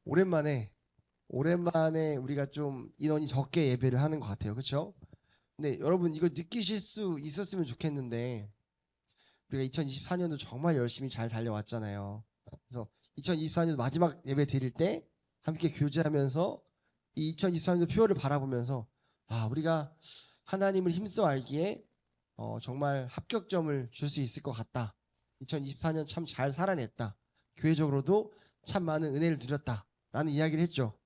오랜만에 우리가 좀 인원이 적게 예배를 하는 것 같아요. 그렇죠? 근데 여러분 이거 느끼실 수 있었으면 좋겠는데 우리가 2024년도 정말 열심히 잘 달려왔잖아요. 그래서 2024년 마지막 예배 드릴 때 함께 교제하면서 이 2023년도 표를 바라보면서 우리가 하나님을 힘써 알기에 정말 합격점을 줄 수 있을 것 같다. 2024년 참 잘 살아냈다. 교회적으로도 참 많은 은혜를 누렸다. 라는 이야기를 했죠.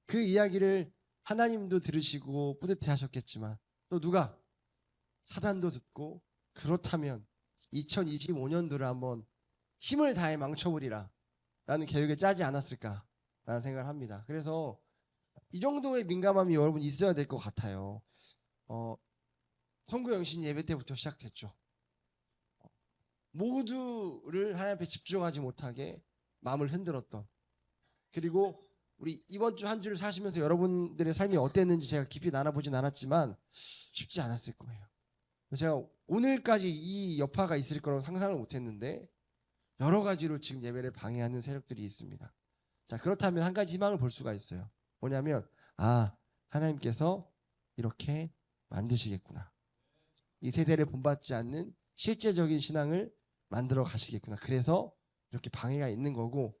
그 이야기를 하나님도 들으시고 뿌듯해 하셨겠지만 또 누가 사단도 듣고 그렇다면 2025년도를 한번 힘을 다해 망쳐버리라 라는 계획을 짜지 않았을까 라는 생각을 합니다. 그래서 이 정도의 민감함이 여러분 있어야 될 것 같아요. 성구영신 예배 때부터 시작됐죠. 모두를 하나님 앞에 집중하지 못하게 마음을 흔들었던, 그리고 우리 이번 주 한 주를 사시면서 여러분들의 삶이 어땠는지 제가 깊이 나눠보진 않았지만 쉽지 않았을 거예요. 제가 오늘까지 이 여파가 있을 거라고 상상을 못했는데 여러 가지로 지금 예배를 방해하는 세력들이 있습니다. 자, 그렇다면 한 가지 희망을 볼 수가 있어요. 뭐냐면 하나님께서 이렇게 만드시겠구나. 이 세대를 본받지 않는 실제적인 신앙을 만들어 가시겠구나. 그래서 이렇게 방해가 있는 거고,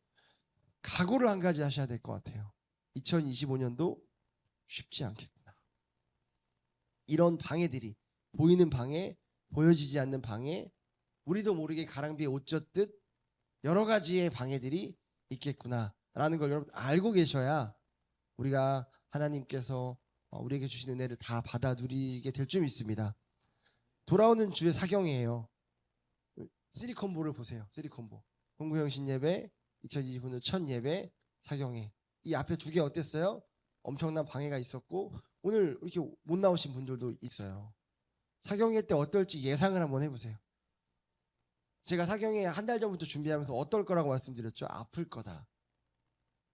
각오를 한 가지 하셔야 될 것 같아요. 2025년도 쉽지 않겠구나. 이런 방해들이, 보이는 방해, 보여지지 않는 방해, 우리도 모르게 가랑비에 옷 젖듯 여러 가지의 방해들이 있겠구나라는 걸 여러분 알고 계셔야 우리가 하나님께서 우리에게 주신 은혜를 다 받아 누리게 될 줄 믿습니다. 돌아오는 주의 사경이에요. 3콤보를 보세요. 3콤보. 공구형신 예배, 2025년 첫 예배, 사경회. 이 앞에 두 개 어땠어요? 엄청난 방해가 있었고 오늘 이렇게 못 나오신 분들도 있어요. 사경회 때 어떨지 예상을 한번 해보세요. 제가 사경회 한 달 전부터 준비하면서 어떨 거라고 말씀드렸죠? 아플 거다.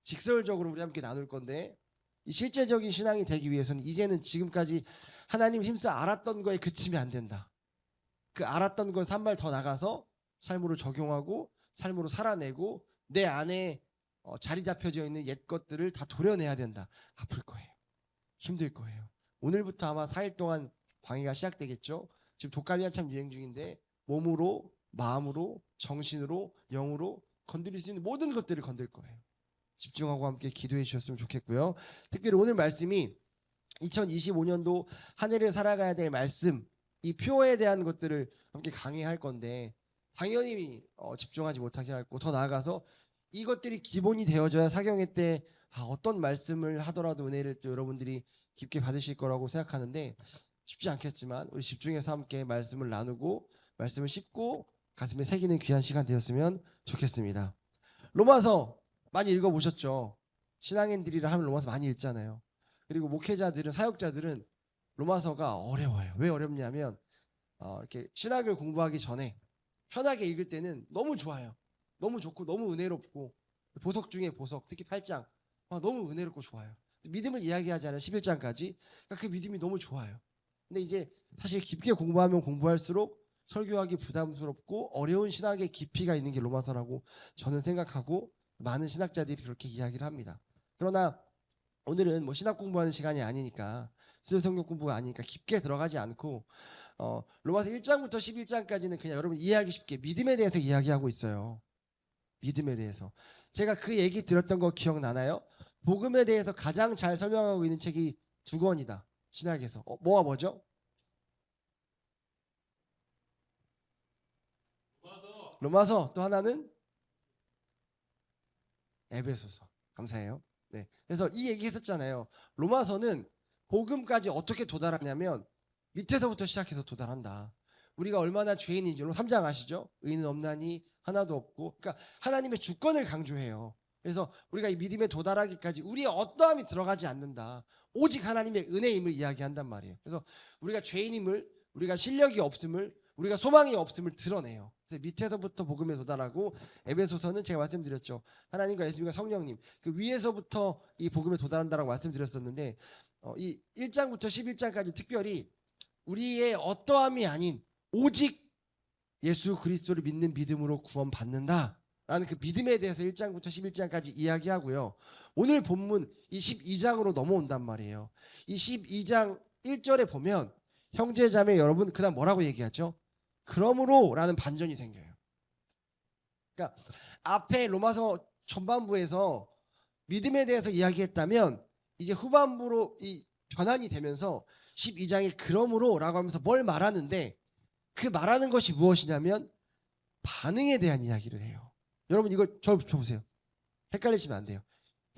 직설적으로 우리 함께 나눌 건데, 이 실제적인 신앙이 되기 위해서는 이제는 지금까지 하나님 힘써 알았던 거에 그치면 안 된다. 그 알았던 건 한 발 더 나가서 삶으로 적용하고 삶으로 살아내고 내 안에 자리 잡혀져 있는 옛 것들을 다 도려내야 된다. 아플 거예요. 힘들 거예요. 오늘부터 아마 4일 동안 방해가 시작되겠죠. 지금 독감이 한참 유행 중인데 몸으로, 마음으로, 정신으로, 영으로 건드릴 수 있는 모든 것들을 건들 거예요. 집중하고 함께 기도해 주셨으면 좋겠고요. 특별히 오늘 말씀이 2025년도 한 해를 살아가야 될 말씀, 이 표에 대한 것들을 함께 강의할 건데 당연히 집중하지 못하게 하고, 더 나아가서 이것들이 기본이 되어져야 사경회 때 어떤 말씀을 하더라도 은혜를 또 여러분들이 깊게 받으실 거라고 생각하는데, 쉽지 않겠지만 우리 집중해서 함께 말씀을 나누고 말씀을 씹고 가슴에 새기는 귀한 시간 되었으면 좋겠습니다. 로마서 많이 읽어보셨죠? 신앙인들이라 하면 로마서 많이 읽잖아요. 그리고 목회자들은, 사역자들은 로마서가 어려워요. 왜 어렵냐면 이렇게 신학을 공부하기 전에 편하게 읽을 때는 너무 좋아요. 너무 좋고 너무 은혜롭고, 보석 중에 보석, 특히 8장 너무 은혜롭고 좋아요. 믿음을 이야기하잖아요. 11장까지. 그러니까 그 믿음이 너무 좋아요. 근데 이제 사실 깊게 공부하면 공부할수록 설교하기 부담스럽고 어려운 신학의 깊이가 있는 게 로마서라고 저는 생각하고 많은 신학자들이 그렇게 이야기를 합니다. 그러나 오늘은 뭐 신학 공부하는 시간이 아니니까, 수요 성경 공부가 아니니까 깊게 들어가지 않고 로마서 1장부터 11장까지는 그냥 여러분 이해하기 쉽게 믿음에 대해서 이야기하고 있어요. 믿음에 대해서. 제가 그 얘기 들었던 거 기억나나요? 복음에 대해서 가장 잘 설명하고 있는 책이 두 권이다. 신학에서. 뭐가 뭐죠? 로마서. 또 하나는 에베소서. 감사해요. 네. 그래서 이 얘기 했었잖아요. 로마서는 복음까지 어떻게 도달하냐면 밑에서부터 시작해서 도달한다. 우리가 얼마나 죄인인지 3장 아시죠? 의인은 없나니 하나도 없고. 그러니까 하나님의 주권을 강조해요. 그래서 우리가 이 믿음에 도달하기까지 우리의 어떠함이 들어가지 않는다. 오직 하나님의 은혜임을 이야기한단 말이에요. 그래서 우리가 죄인임을, 우리가 실력이 없음을, 우리가 소망이 없음을 드러내요. 그래서 밑에서부터 복음에 도달하고, 에베소서는 제가 말씀드렸죠. 하나님과 예수님과 성령님, 그 위에서부터 이 복음에 도달한다라고 말씀드렸었는데, 이 1장부터 11장까지 특별히 우리의 어떠함이 아닌 오직 예수 그리스도를 믿는 믿음으로 구원받는다 라는 그 믿음에 대해서 1장부터 11장까지 이야기하고요. 오늘 본문 이 12장으로 넘어온단 말이에요. 이 12장 1절에 보면 형제자매 여러분 그다음 뭐라고 얘기하죠? 그러므로 라는 반전이 생겨요. 그러니까 앞에 로마서 전반부에서 믿음에 대해서 이야기했다면 이제 후반부로 이 변환이 되면서 12장에 그러므로 라고 하면서 뭘 말하는데 그 말하는 것이 무엇이냐면 반응에 대한 이야기를 해요. 여러분 이거 저 보세요. 헷갈리시면 안 돼요.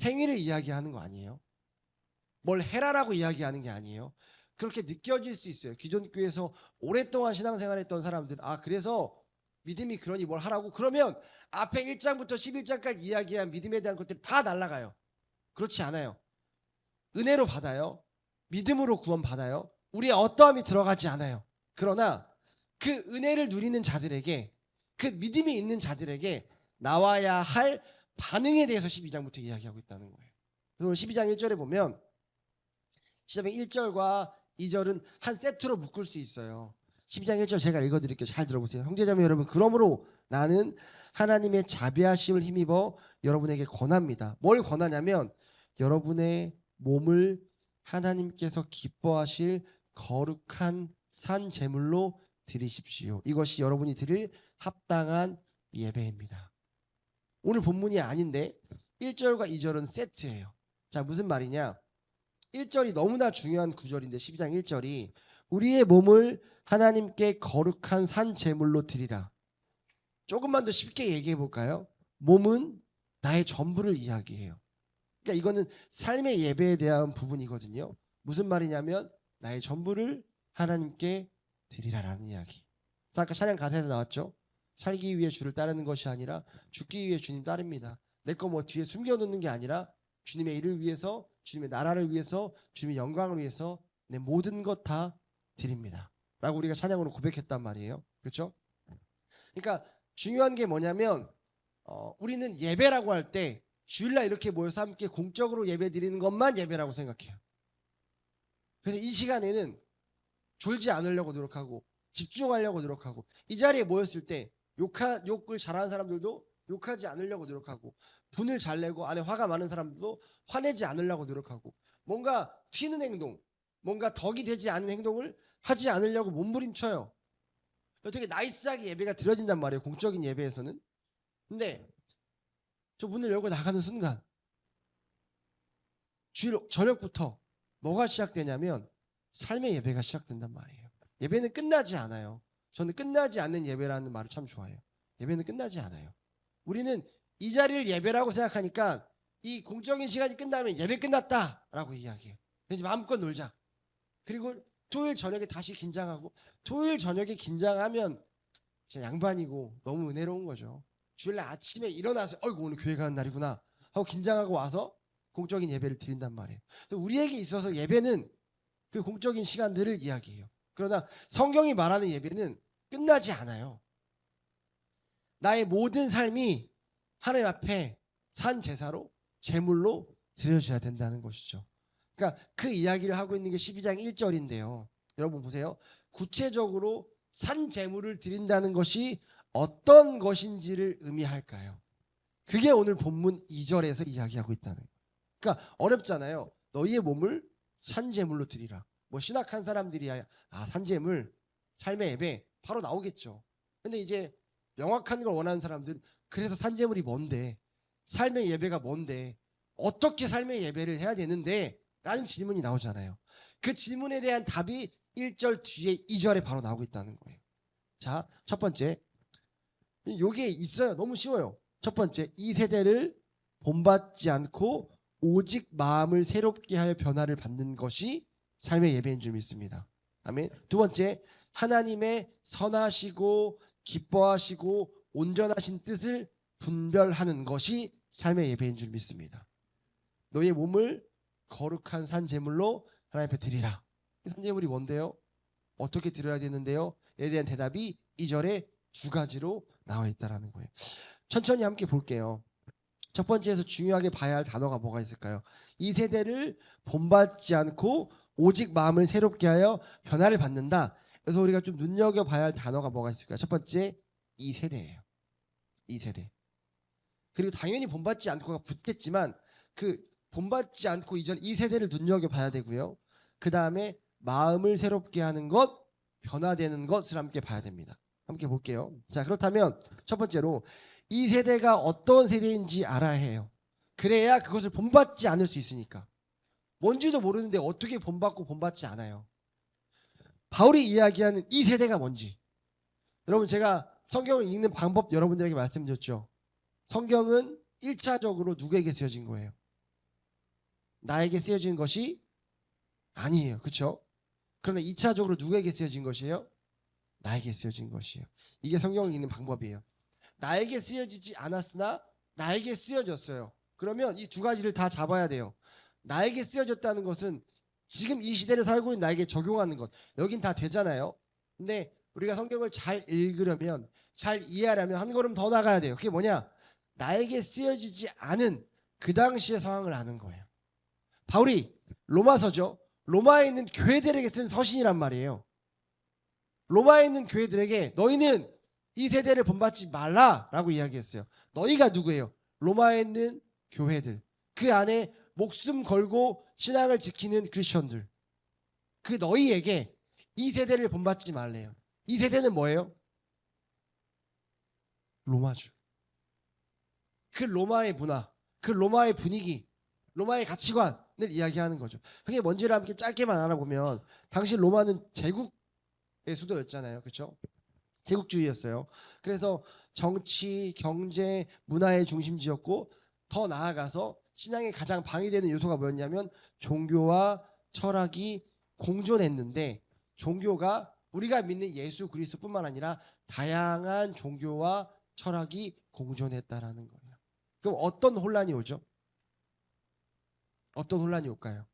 행위를 이야기하는 거 아니에요. 뭘 해라라고 이야기하는 게 아니에요. 그렇게 느껴질 수 있어요. 기존 교회에서 오랫동안 신앙생활했던 사람들 그래서 믿음이 그러니 뭘 하라고 그러면 앞에 1장부터 11장까지 이야기한 믿음에 대한 것들이 다 날아가요. 그렇지 않아요. 은혜로 받아요. 믿음으로 구원 받아요. 우리의 어떠함이 들어가지 않아요. 그러나 그 은혜를 누리는 자들에게 그 믿음이 있는 자들에게 나와야 할 반응에 대해서 12장부터 이야기하고 있다는 거예요. 그래서 오늘 12장 1절에 보면 12장 1절과 2절은 한 세트로 묶을 수 있어요. 12장 1절 제가 읽어드릴게요. 잘 들어보세요. 형제자매 여러분 그러므로 나는 하나님의 자비하심을 힘입어 여러분에게 권합니다. 뭘 권하냐면 여러분의 몸을 하나님께서 기뻐하실 거룩한 산 제물로 드리십시오. 이것이 여러분이 드릴 합당한 예배입니다. 오늘 본문이 아닌데 1절과 2절은 세트예요. 자 무슨 말이냐 1절이 너무나 중요한 구절인데 12장 1절이 우리의 몸을 하나님께 거룩한 산 제물로 드리라. 조금만 더 쉽게 얘기해 볼까요? 몸은 나의 전부를 이야기해요. 그러니까 이거는 삶의 예배에 대한 부분이거든요. 무슨 말이냐면 나의 전부를 하나님께 드리라라는 이야기. 아까 찬양 가사에서 나왔죠. 살기 위해 주를 따르는 것이 아니라 죽기 위해 주님 따릅니다. 내 거 뭐 뒤에 숨겨놓는 게 아니라 주님의 일을 위해서 주님의 나라를 위해서 주님의 영광을 위해서 내 모든 것 다 드립니다 라고 우리가 찬양으로 고백했단 말이에요. 그렇죠? 그러니까 중요한 게 뭐냐면 우리는 예배라고 할 때 주일날 이렇게 모여서 함께 공적으로 예배 드리는 것만 예배라고 생각해요. 그래서 이 시간에는 졸지 않으려고 노력하고 집중하려고 노력하고 이 자리에 모였을 때 욕을 잘하는 사람들도 욕하지 않으려고 노력하고 분을 잘 내고 안에 화가 많은 사람들도 화내지 않으려고 노력하고 뭔가 튀는 행동 뭔가 덕이 되지 않은 행동을 하지 않으려고 몸부림쳐요. 되게 나이스하게 예배가 드려진단 말이에요. 공적인 예배에서는. 근데 저 문을 열고 나가는 순간 주일 저녁부터 뭐가 시작되냐면 삶의 예배가 시작된단 말이에요. 예배는 끝나지 않아요. 저는 끝나지 않는 예배라는 말을 참 좋아해요. 예배는 끝나지 않아요. 우리는 이 자리를 예배라고 생각하니까 이 공적인 시간이 끝나면 예배 끝났다라고 이야기해요. 그래서 마음껏 놀자. 그리고 토요일 저녁에 다시 긴장하고 토요일 저녁에 긴장하면 진짜 양반이고 너무 은혜로운 거죠. 주일날 아침에 일어나서 어이구 오늘 교회 가는 날이구나 하고 긴장하고 와서 공적인 예배를 드린단 말이에요. 우리에게 있어서 예배는 그 공적인 시간들을 이야기해요. 그러나 성경이 말하는 예배는 끝나지 않아요. 나의 모든 삶이 하나님 앞에 산 제사로 제물로 드려져야 된다는 것이죠. 그러니까 그 이야기를 하고 있는 게 12장 1절인데요. 여러분 보세요. 구체적으로 산 제물을 드린다는 것이 어떤 것인지를 의미할까요? 그게 오늘 본문 2절에서 이야기하고 있다는 거예요. 그러니까 어렵잖아요. 너희의 몸을 산 제물로 드리라. 뭐 신학한 사람들이야 산 제물, 삶의 예배 바로 나오겠죠. 근데 이제 명확한 걸 원하는 사람들은 그래서 산 제물이 뭔데? 삶의 예배가 뭔데? 어떻게 삶의 예배를 해야 되는데? 라는 질문이 나오잖아요. 그 질문에 대한 답이 1절 뒤에 2절에 바로 나오고 있다는 거예요. 자, 첫 번째. 요게 있어요. 너무 쉬워요. 첫 번째, 이 세대를 본받지 않고 오직 마음을 새롭게 하여 변화를 받는 것이 삶의 예배인 줄 믿습니다. 아멘. 두 번째, 하나님의 선하시고 기뻐하시고 온전하신 뜻을 분별하는 것이 삶의 예배인 줄 믿습니다. 너의 몸을 거룩한 산 제물로 하나님 앞에 드리라. 산 제물이 뭔데요? 어떻게 드려야 되는데요? 에 대한 대답이 2절에 두 가지로 나와 있다라는 거예요. 천천히 함께 볼게요. 첫 번째에서 중요하게 봐야 할 단어가 뭐가 있을까요? 이 세대를 본받지 않고 오직 마음을 새롭게 하여 변화를 받는다. 그래서 우리가 좀 눈여겨봐야 할 단어가 뭐가 있을까요? 첫 번째, 이 세대예요. 이 세대. 그리고 당연히 본받지 않고가 붙겠지만 그 본받지 않고 이전 이 세대를 눈여겨봐야 되고요. 그 다음에 마음을 새롭게 하는 것, 변화되는 것을 함께 봐야 됩니다. 함께 볼게요. 자, 그렇다면 첫 번째로 이 세대가 어떤 세대인지 알아야 해요. 그래야 그것을 본받지 않을 수 있으니까. 뭔지도 모르는데 어떻게 본받고 본받지 않아요. 바울이 이야기하는 이 세대가 뭔지. 여러분, 제가 성경을 읽는 방법 여러분들에게 말씀드렸죠. 성경은 1차적으로 누구에게 쓰여진 거예요? 나에게 쓰여진 것이 아니에요. 그렇죠? 그러나 2차적으로 누구에게 쓰여진 것이에요? 나에게 쓰여진 것이에요. 이게 성경을 읽는 방법이에요. 나에게 쓰여지지 않았으나 나에게 쓰여졌어요. 그러면 이 두 가지를 다 잡아야 돼요. 나에게 쓰여졌다는 것은 지금 이 시대를 살고 있는 나에게 적용하는 것. 여긴 다 되잖아요. 근데 우리가 성경을 잘 읽으려면, 잘 이해하려면 한 걸음 더 나가야 돼요. 그게 뭐냐? 나에게 쓰여지지 않은 그 당시의 상황을 아는 거예요. 바울이 로마서죠. 로마에 있는 교회들에게 쓴 서신이란 말이에요. 로마에 있는 교회들에게 너희는 이 세대를 본받지 말라라고 이야기했어요. 너희가 누구예요? 로마에 있는 교회들. 그 안에 목숨 걸고 신앙을 지키는 크리스천들. 그 너희에게 이 세대를 본받지 말래요. 이 세대는 뭐예요? 로마주. 그 로마의 문화, 그 로마의 분위기, 로마의 가치관을 이야기하는 거죠. 그게 뭔지를 함께 짧게만 알아보면 당시 로마는 제국의 수도였잖아요. 그렇죠? 제국주의였어요. 그래서 정치, 경제, 문화의 중심지였고 더 나아가서 신앙에 가장 방해되는 요소가 뭐였냐면 종교와 철학이 공존했는데 종교가 우리가 믿는 예수 그리스도뿐만 아니라 다양한 종교와 철학이 공존했다라는 거예요. 그럼 어떤 혼란이 오죠? 어떤 혼란이 올까요?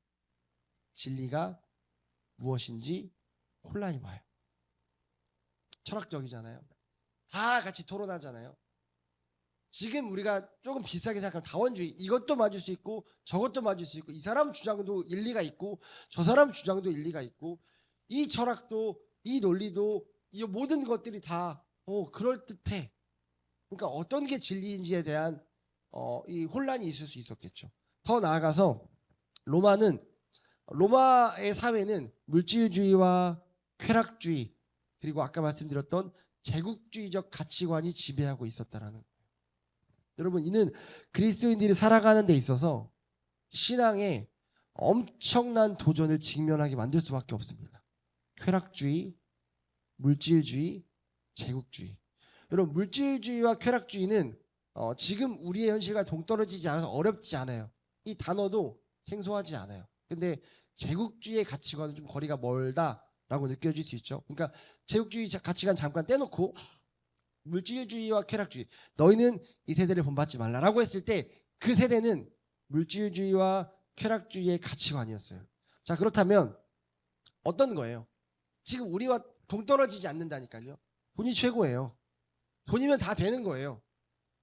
진리가 무엇인지 혼란이 와요. 철학적이잖아요. 다 같이 토론하잖아요. 지금 우리가 조금 비싸게 생각하면 다원주의, 이것도 맞을 수 있고 저것도 맞을 수 있고 이 사람 주장도 일리가 있고 저 사람 주장도 일리가 있고 이 철학도 이 논리도 이 모든 것들이 다 그럴듯해. 그러니까 어떤 게 진리인지에 대한 이 혼란이 있을 수 있었겠죠. 더 나아가서 로마의 사회는 물질주의와 쾌락주의 그리고 아까 말씀드렸던 제국주의적 가치관이 지배하고 있었다라는 거예요. 여러분, 이는 그리스도인들이 살아가는 데 있어서 신앙에 엄청난 도전을 직면하게 만들 수밖에 없습니다. 쾌락주의, 물질주의, 제국주의. 여러분, 물질주의와 쾌락주의는 지금 우리의 현실과 동떨어지지 않아서 어렵지 않아요. 이 단어도 생소하지 않아요. 근데 제국주의의 가치관은 좀 거리가 멀다라고 느껴질 수 있죠. 그러니까 제국주의 가치관 잠깐 떼놓고 물질주의와 쾌락주의, 너희는 이 세대를 본받지 말라라고 했을 때 그 세대는 물질주의와 쾌락주의의 가치관이었어요. 자, 그렇다면 어떤 거예요? 지금 우리와 동떨어지지 않는다니까요. 돈이 최고예요. 돈이면 다 되는 거예요.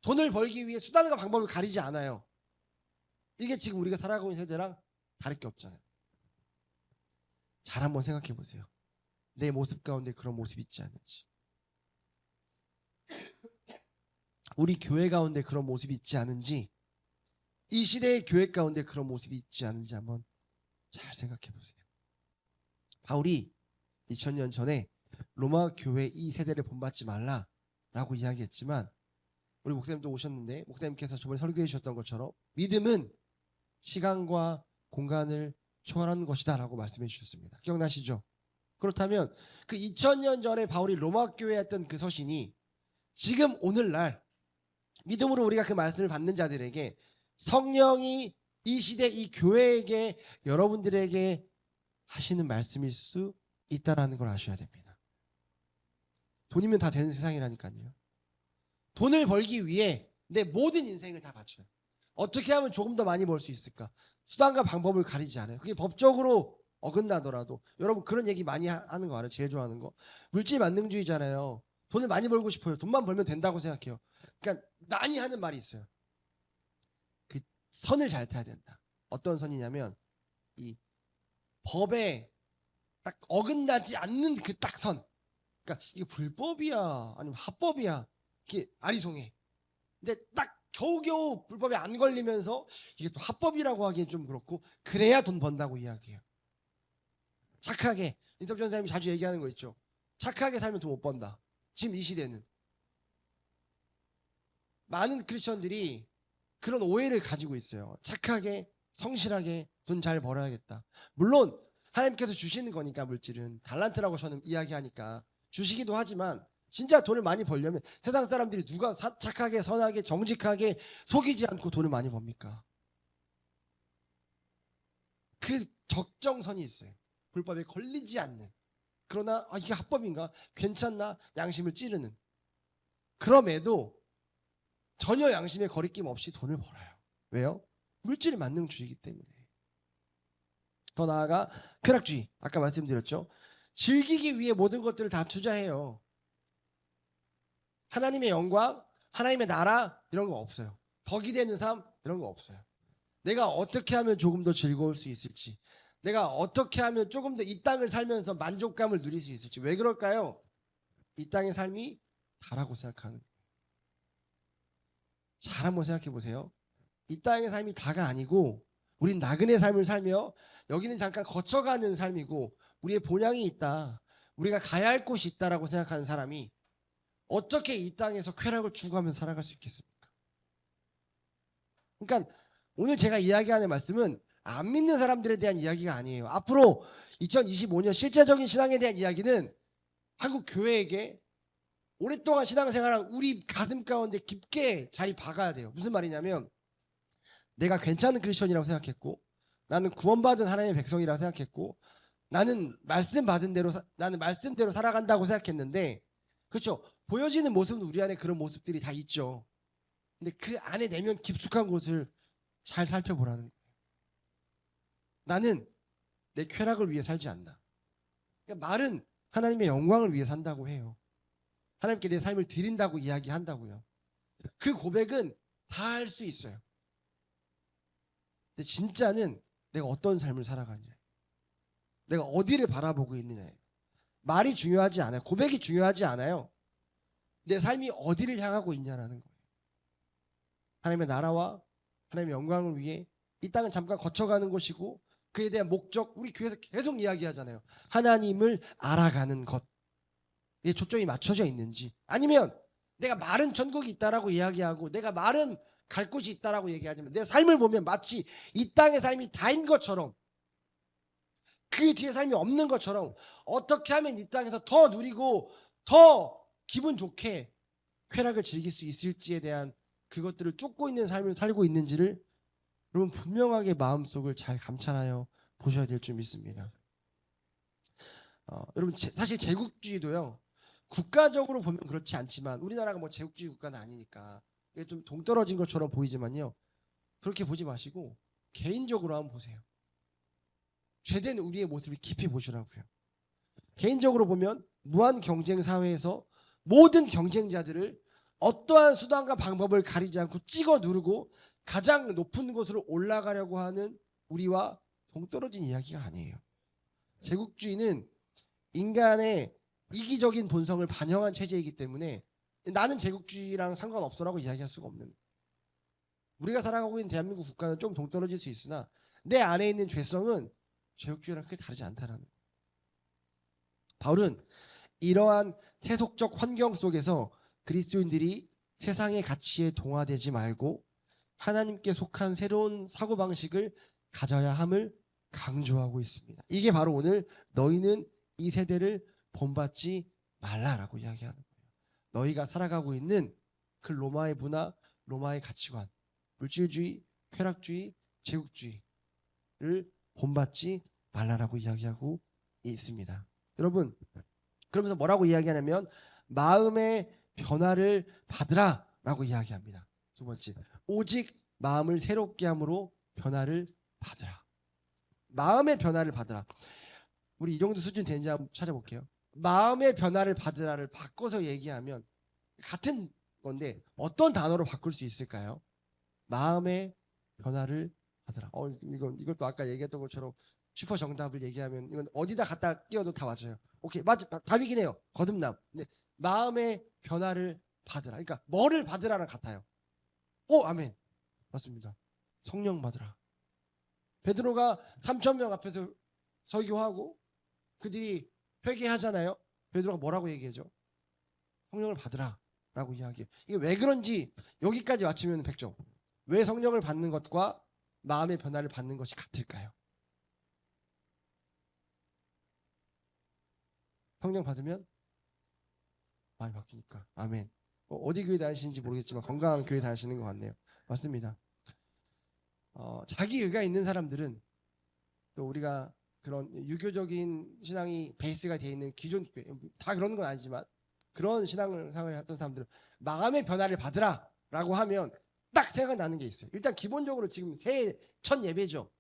돈을 벌기 위해 수단과 방법을 가리지 않아요. 이게 지금 우리가 살아가고 있는 세대랑 다를 게 없잖아요. 잘 한번 생각해 보세요. 내 모습 가운데 그런 모습이 있지 않은지. 우리 교회 가운데 그런 모습이 있지 않은지, 이 시대의 교회 가운데 그런 모습이 있지 않은지 한번 잘 생각해 보세요. 바울이 2000년 전에 로마 교회 이 세대를 본받지 말라라고 이야기했지만 우리 목사님도 오셨는데 목사님께서 저번에 설교해 주셨던 것처럼 믿음은 시간과 공간을 초월하는 것이다 라고 말씀해 주셨습니다. 기억나시죠? 그렇다면 그 2000년 전에 바울이 로마 교회에 했던 그 서신이 지금 오늘날 믿음으로 우리가 그 말씀을 받는 자들에게 성령이 이 시대 이 교회에게 여러분들에게 하시는 말씀일 수 있다라는 걸 아셔야 됩니다. 돈이면 다 되는 세상이라니까요. 돈을 벌기 위해 내 모든 인생을 다 바쳐요. 어떻게 하면 조금 더 많이 벌 수 있을까? 수단과 방법을 가리지 않아요. 그게 법적으로 어긋나더라도. 여러분 그런 얘기 많이 하는 거 알아요? 제일 좋아하는 거. 물질 만능주의잖아요. 돈을 많이 벌고 싶어요. 돈만 벌면 된다고 생각해요. 그러니까 많이 하는 말이 있어요. 그 선을 잘 타야 된다. 어떤 선이냐면 이 법에 딱 어긋나지 않는 그 딱 선. 그러니까 이게 불법이야 아니면 합법이야. 이게 아리송해. 근데 딱 겨우겨우 불법에 안 걸리면서 이게 또 합법이라고 하기엔 좀 그렇고 그래야 돈 번다고 이야기해요. 착하게 인섭 전사님이 자주 얘기하는 거 있죠. 착하게 살면 돈 못 번다. 지금 이 시대는 많은 크리스천들이 그런 오해를 가지고 있어요. 착하게 성실하게 돈 잘 벌어야겠다. 물론 하나님께서 주시는 거니까 물질은 달란트라고 저는 이야기하니까 주시기도 하지만 진짜 돈을 많이 벌려면 세상 사람들이 누가 착하게 선하게 정직하게 속이지 않고 돈을 많이 법니까? 그 적정선이 있어요. 불법에 걸리지 않는. 그러나 이게 합법인가? 괜찮나? 양심을 찌르는. 그럼에도 전혀 양심에 거리낌 없이 돈을 벌어요. 왜요? 물질이 만능주의이기 때문에. 더 나아가 쾌락주의. 아까 말씀드렸죠. 즐기기 위해 모든 것들을 다 투자해요. 하나님의 영광, 하나님의 나라 이런 거 없어요. 덕이 되는 삶 이런 거 없어요. 내가 어떻게 하면 조금 더 즐거울 수 있을지, 내가 어떻게 하면 조금 더 이 땅을 살면서 만족감을 누릴 수 있을지. 왜 그럴까요? 이 땅의 삶이 다라고 생각하는 거예요. 잘 한번 생각해 보세요. 이 땅의 삶이 다가 아니고 우린 나그네 삶을 살며 여기는 잠깐 거쳐가는 삶이고 우리의 본향이 있다, 우리가 가야 할 곳이 있다라고 생각하는 사람이 어떻게 이 땅에서 쾌락을 추구하면서 살아갈 수 있겠습니까? 그러니까 오늘 제가 이야기하는 말씀은 안 믿는 사람들에 대한 이야기가 아니에요. 앞으로 2025년 실제적인 신앙에 대한 이야기는 한국 교회에게 오랫동안 신앙생활한 우리 가슴 가운데 깊게 자리 박아야 돼요. 무슨 말이냐면 내가 괜찮은 크리스천이라고 생각했고 나는 구원받은 하나님의 백성이라고 생각했고 나는 말씀 받은 대로 나는 말씀대로 살아간다고 생각했는데, 그렇죠? 보여지는 모습은 우리 안에 그런 모습들이 다 있죠. 근데 그 안에 내면 깊숙한 곳을 잘 살펴보라는 거예요. 나는 내 쾌락을 위해 살지 않나. 그러니까 말은 하나님의 영광을 위해 산다고 해요. 하나님께 내 삶을 드린다고 이야기한다고요. 그 고백은 다 할 수 있어요. 근데 진짜는 내가 어떤 삶을 살아가느냐, 내가 어디를 바라보고 있느냐예요. 말이 중요하지 않아요. 고백이 중요하지 않아요. 내 삶이 어디를 향하고 있냐라는 거예요. 하나님의 나라와 하나님의 영광을 위해 이 땅은 잠깐 거쳐가는 곳이고 그에 대한 목적, 우리 교회에서 계속 이야기하잖아요. 하나님을 알아가는 것. 이게 초점이 맞춰져 있는지, 아니면 내가 마른 천국이 있다라고 이야기하고 내가 마른 갈 곳이 있다라고 얘기하지만 내 삶을 보면 마치 이 땅의 삶이 다인 것처럼, 그 뒤에 삶이 없는 것처럼 어떻게 하면 이 땅에서 더 누리고 더 기분 좋게 쾌락을 즐길 수 있을지에 대한 그것들을 쫓고 있는 삶을 살고 있는지를 여러분 분명하게 마음속을 잘 감찰하여 보셔야 될 줄 믿습니다. 여러분 사실 제국주의도요, 국가적으로 보면 그렇지 않지만 우리나라가 뭐 제국주의 국가는 아니니까 이게 좀 동떨어진 것처럼 보이지만요, 그렇게 보지 마시고 개인적으로 한번 보세요. 죄된 우리의 모습을 깊이 보시라고요. 개인적으로 보면 무한 경쟁 사회에서 모든 경쟁자들을 어떠한 수단과 방법을 가리지 않고 찍어 누르고 가장 높은 곳으로 올라가려고 하는 우리와 동떨어진 이야기가 아니에요. 제국주의는 인간의 이기적인 본성을 반영한 체제이기 때문에 나는 제국주의랑 상관없어라고 이야기할 수가 없는, 우리가 살아가고 있는 대한민국 국가는 좀 동떨어질 수 있으나 내 안에 있는 죄성은 제국주의랑 크게 다르지 않다라는 거예요. 바울은 이러한 세속적 환경 속에서 그리스도인들이 세상의 가치에 동화되지 말고 하나님께 속한 새로운 사고방식을 가져야 함을 강조하고 있습니다. 이게 바로 오늘 너희는 이 세대를 본받지 말라라고 이야기하는 거예요. 너희가 살아가고 있는 그 로마의 문화, 로마의 가치관, 물질주의, 쾌락주의, 제국주의를 본받지 말라라고 이야기하고 있습니다. 여러분, 그러면서 뭐라고 이야기하냐면 마음의 변화를 받으라 라고 이야기합니다. 두 번째, 오직 마음을 새롭게 함으로 변화를 받으라. 마음의 변화를 받으라. 우리 이 정도 수준 되는지 한번 찾아볼게요. 마음의 변화를 받으라를 바꿔서 얘기하면 같은 건데 어떤 단어로 바꿀 수 있을까요? 마음의 변화를 받으라. 이것도 아까 얘기했던 것처럼 슈퍼 정답을 얘기하면 이건 어디다 갖다 끼워도 다 맞아요. 오케이, 맞아, 답이긴 해요. 거듭남. 근데 마음의 변화를 받으라. 그러니까 뭐를 받으라랑 같아요. 아멘. 맞습니다. 성령 받으라. 베드로가 3,000명 앞에서 설교하고 그들이 회개하잖아요. 베드로가 뭐라고 얘기하죠? 성령을 받으라 라고 이야기해요. 이게 왜 그런지 여기까지 맞추면 100점. 왜 성령을 받는 것과 마음의 변화를 받는 것이 같을까요? 성령 받으면 많이 바뀌니까. 아멘. 어디 교회 다니시는지 모르겠지만 건강한 교회 다니시는 것 같네요. 맞습니다. 자기 의가 있는 사람들은 또 우리가 그런 유교적인 신앙이 베이스가 되어 있는 기존 교회, 다 그런 건 아니지만 그런 신앙을 했던 사람들은 마음의 변화를 받으라 라고 하면 딱 생각나는 게 있어요. 일단 기본적으로 지금 새해 첫 예배죠.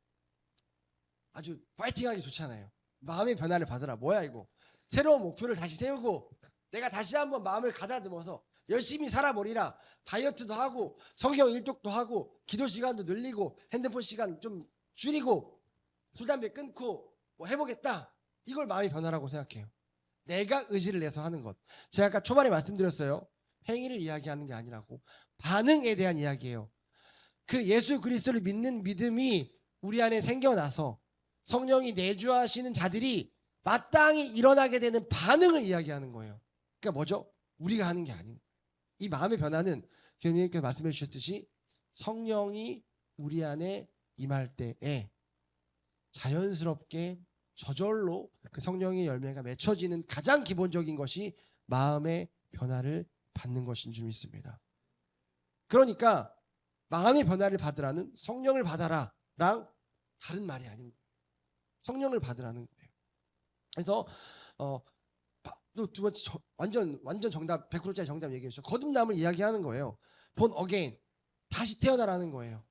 아주 파이팅하기 좋잖아요. 마음의 변화를 받으라. 뭐야 이거. 새로운 목표를 다시 세우고 내가 다시 한번 마음을 가다듬어서 열심히 살아버리라. 다이어트도 하고 성경 일독도 하고 기도 시간도 늘리고 핸드폰 시간 좀 줄이고 술 담배 끊고 뭐 해보겠다. 이걸 마음의 변화라고 생각해요. 내가 의지를 내서 하는 것. 제가 아까 초반에 말씀드렸어요. 행위를 이야기하는 게 아니라고. 반응에 대한 이야기예요. 그 예수 그리스도를 믿는 믿음이 우리 안에 생겨나서 성령이 내주하시는 자들이 마땅히 일어나게 되는 반응을 이야기하는 거예요. 그러니까 뭐죠? 우리가 하는 게 아닌. 이 마음의 변화는 교수님께서 말씀해 주셨듯이 성령이 우리 안에 임할 때에 자연스럽게 저절로 그 성령의 열매가 맺혀지는 가장 기본적인 것이 마음의 변화를 받는 것인 줄 믿습니다. 그러니까 마음의 변화를 받으라는 성령을 받아라랑 다른 말이 아닌 거예요. 성령을 받으라는 거예요. 그래서 또 두 번째 완전 정답 100%짜리 정답 얘기해 주죠. 거듭남을 이야기하는 거예요. born again, 다시 태어나라는 거예요.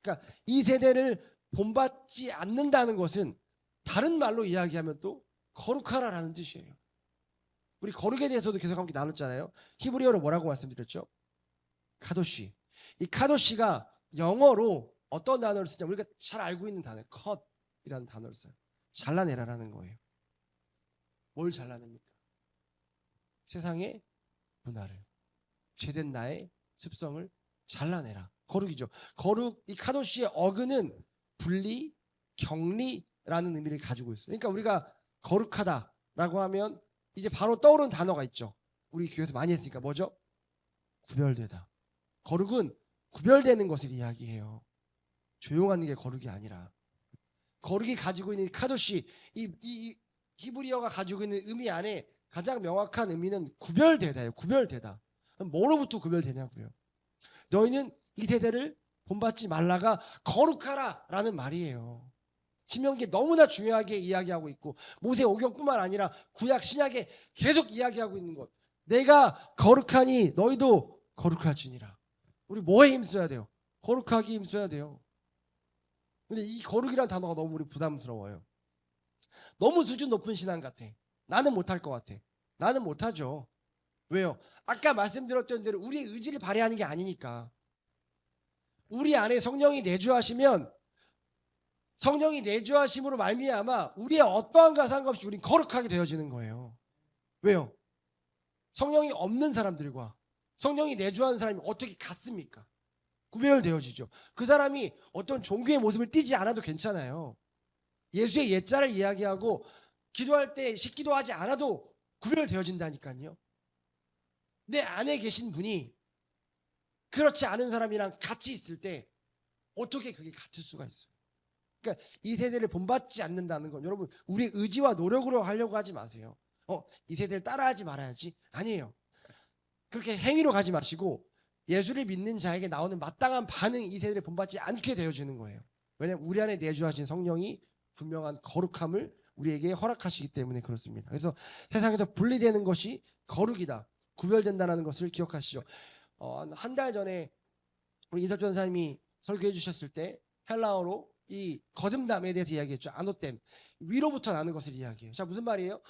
그러니까 이 세대를 본받지 않는다는 것은 다른 말로 이야기하면 또 거룩하라라는 뜻이에요. 우리 거룩에 대해서도 계속 함께 나눴잖아요. 히브리어로 뭐라고 말씀드렸죠? 카도시. 이 카도시가 영어로 어떤 단어를 쓰냐, 우리가 잘 알고 있는 단어 컷이라는 단어를 써요. 잘라내라라는 거예요. 뭘 잘라냅니까? 세상의 문화를, 죄된 나의 습성을 잘라내라. 거룩이죠. 거룩, 이 카도시의 어근은 분리, 격리라는 의미를 가지고 있어요. 그러니까 우리가 거룩하다라고 하면 이제 바로 떠오르는 단어가 있죠. 우리 교회에서 많이 했으니까 뭐죠? 구별되다. 거룩은 구별되는 것을 이야기해요. 조용한 게 거룩이 아니라. 거룩이 가지고 있는 카도시, 이 히브리어가 가지고 있는 의미 안에 가장 명확한 의미는 구별되다예요. 구별되다. 뭐로부터 구별되냐고요. 너희는 이 세대를 본받지 말라가 거룩하라라는 말이에요. 신명기에 너무나 중요하게 이야기하고 있고 모세 오경뿐만 아니라 구약 신약에 계속 이야기하고 있는 것. 내가 거룩하니 너희도 거룩할지니라. 우리 뭐에 힘써야 돼요? 거룩하기 힘써야 돼요. 근데 이 거룩이라는 단어가 너무 우리 부담스러워요. 너무 수준 높은 신앙 같아. 나는 못할 것 같아. 나는 못하죠. 왜요? 아까 말씀드렸던 대로 우리의 의지를 발휘하는 게 아니니까. 우리 안에 성령이 내주하시면 성령이 내주하심으로 말미암아 우리의 어떠한가 상관없이 우리는 거룩하게 되어지는 거예요. 왜요? 성령이 없는 사람들과 성령이 내주하는 사람이 어떻게 같습니까? 구별되어지죠. 그 사람이 어떤 종교의 모습을 띠지 않아도 괜찮아요. 예수의 옛자를 이야기하고 기도할 때 식기도하지 않아도 구별되어진다니까요. 내 안에 계신 분이 그렇지 않은 사람이랑 같이 있을 때 어떻게 그게 같을 수가 있어요? 그러니까 이 세대를 본받지 않는다는 건 여러분 우리 의지와 노력으로 하려고 하지 마세요. 이 세대를 따라하지 말아야지. 아니에요. 그렇게 행위로 가지 마시고 예수를 믿는 자에게 나오는 마땅한 반응이 이 세대를 본받지 않게 되어지는 거예요. 왜냐하면 우리 안에 내주하신 성령이 분명한 거룩함을 우리에게 허락하시기 때문에 그렇습니다. 그래서 세상에서 분리되는 것이 거룩이다. 구별된다는 것을 기억하시죠. 한 달 전에 우리 인석 전사님이 설교해 주셨을 때 헬라어로 이 거듭남에 대해서 이야기했죠. 아노댐, 위로부터 나는 것을 이야기해요. 자, 무슨 말이에요?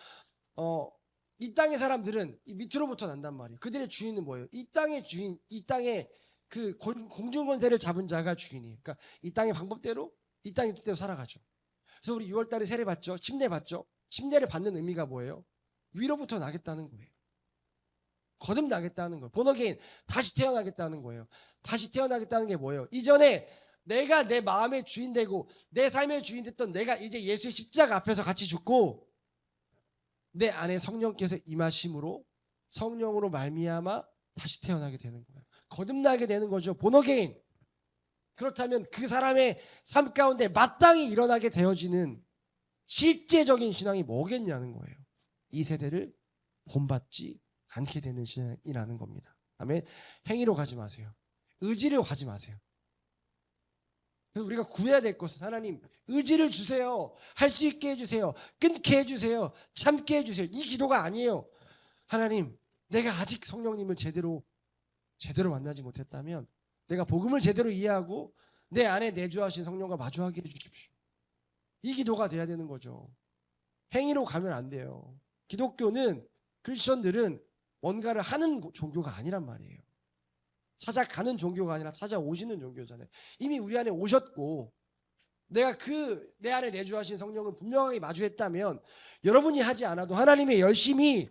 이 땅의 사람들은 이 밑으로부터 난단 말이에요. 그들의 주인은 뭐예요? 이 땅의 주인, 이 땅의 그 공중 권세를 잡은 자가 주인이에요. 그러니까 이 땅의 방법대로 이 땅의 뜻대로 살아가죠. 그래서 우리 6월달에 세례 받죠. 침례 받죠. 침례를 받는 의미가 뭐예요? 위로부터 나겠다는 거예요. 거듭나겠다는 거예요. 본어게인, 다시 태어나겠다는 거예요. 다시 태어나겠다는 게 뭐예요? 이전에 내가 내 마음의 주인 되고 내 삶의 주인 됐던 내가 이제 예수의 십자가 앞에서 같이 죽고 내 안에 성령께서 임하심으로 성령으로 말미암아 다시 태어나게 되는 거예요. 거듭나게 되는 거죠. 본어게인. 그렇다면 그 사람의 삶 가운데 마땅히 일어나게 되어지는 실제적인 신앙이 뭐겠냐는 거예요. 이 세대를 본받지 않게 되는 신앙이라는 겁니다. 아멘. 행위로 가지 마세요. 의지로 가지 마세요. 그래서 우리가 구해야 될 것은 하나님 의지를 주세요. 할 수 있게 해주세요. 끊게 해주세요. 참게 해주세요. 이 기도가 아니에요. 하나님, 내가 아직 성령님을 제대로 만나지 못했다면 내가 복음을 제대로 이해하고 내 안에 내주하신 성령과 마주하게 해주십시오. 이 기도가 돼야 되는 거죠. 행위로 가면 안 돼요. 기독교는, 크리스천들은 뭔가를 하는 종교가 아니란 말이에요. 찾아가는 종교가 아니라 찾아오시는 종교잖아요. 이미 우리 안에 오셨고 내가 내 안에 내주하신 성령을 분명하게 마주했다면 여러분이 하지 않아도 하나님의 열심히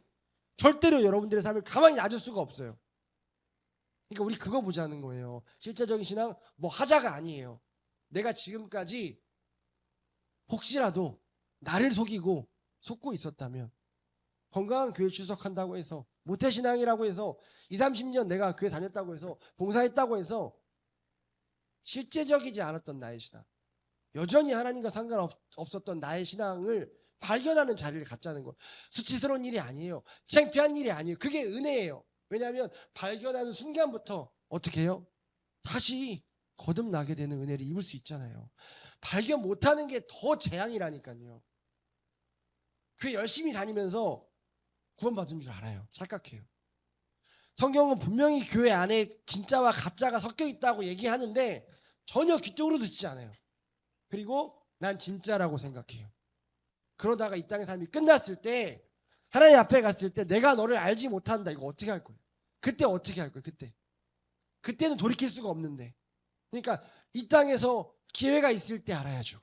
절대로 여러분들의 삶을 가만히 놔둘 수가 없어요. 그러니까 우리 그거 보자는 거예요. 실제적인 신앙 뭐 하자가 아니에요. 내가 지금까지 혹시라도 나를 속고 있었다면 건강한 교회 출석한다고 해서 모태신앙이라고 해서 20-30년 내가 교회 다녔다고 해서 봉사했다고 해서 실제적이지 않았던 나의 신앙, 여전히 하나님과 상관없었던 나의 신앙을 발견하는 자리를 갖자는 거. 수치스러운 일이 아니에요. 창피한 일이 아니에요. 그게 은혜예요. 왜냐하면 발견하는 순간부터 어떻게 해요? 다시 거듭나게 되는 은혜를 입을 수 있잖아요. 발견 못하는 게 더 재앙이라니까요. 교회 열심히 다니면서 구원받은 줄 알아요. 착각해요. 성경은 분명히 교회 안에 진짜와 가짜가 섞여 있다고 얘기하는데 전혀 귀 쪽으로 듣지 않아요. 그리고 난 진짜라고 생각해요. 그러다가 이 땅의 삶이 끝났을 때 하나님 앞에 갔을 때 내가 너를 알지 못한다. 이거 어떻게 할 거예요? 그때 어떻게 할 거예요? 그때는 돌이킬 수가 없는데. 그러니까 이 땅에서 기회가 있을 때 알아야죠.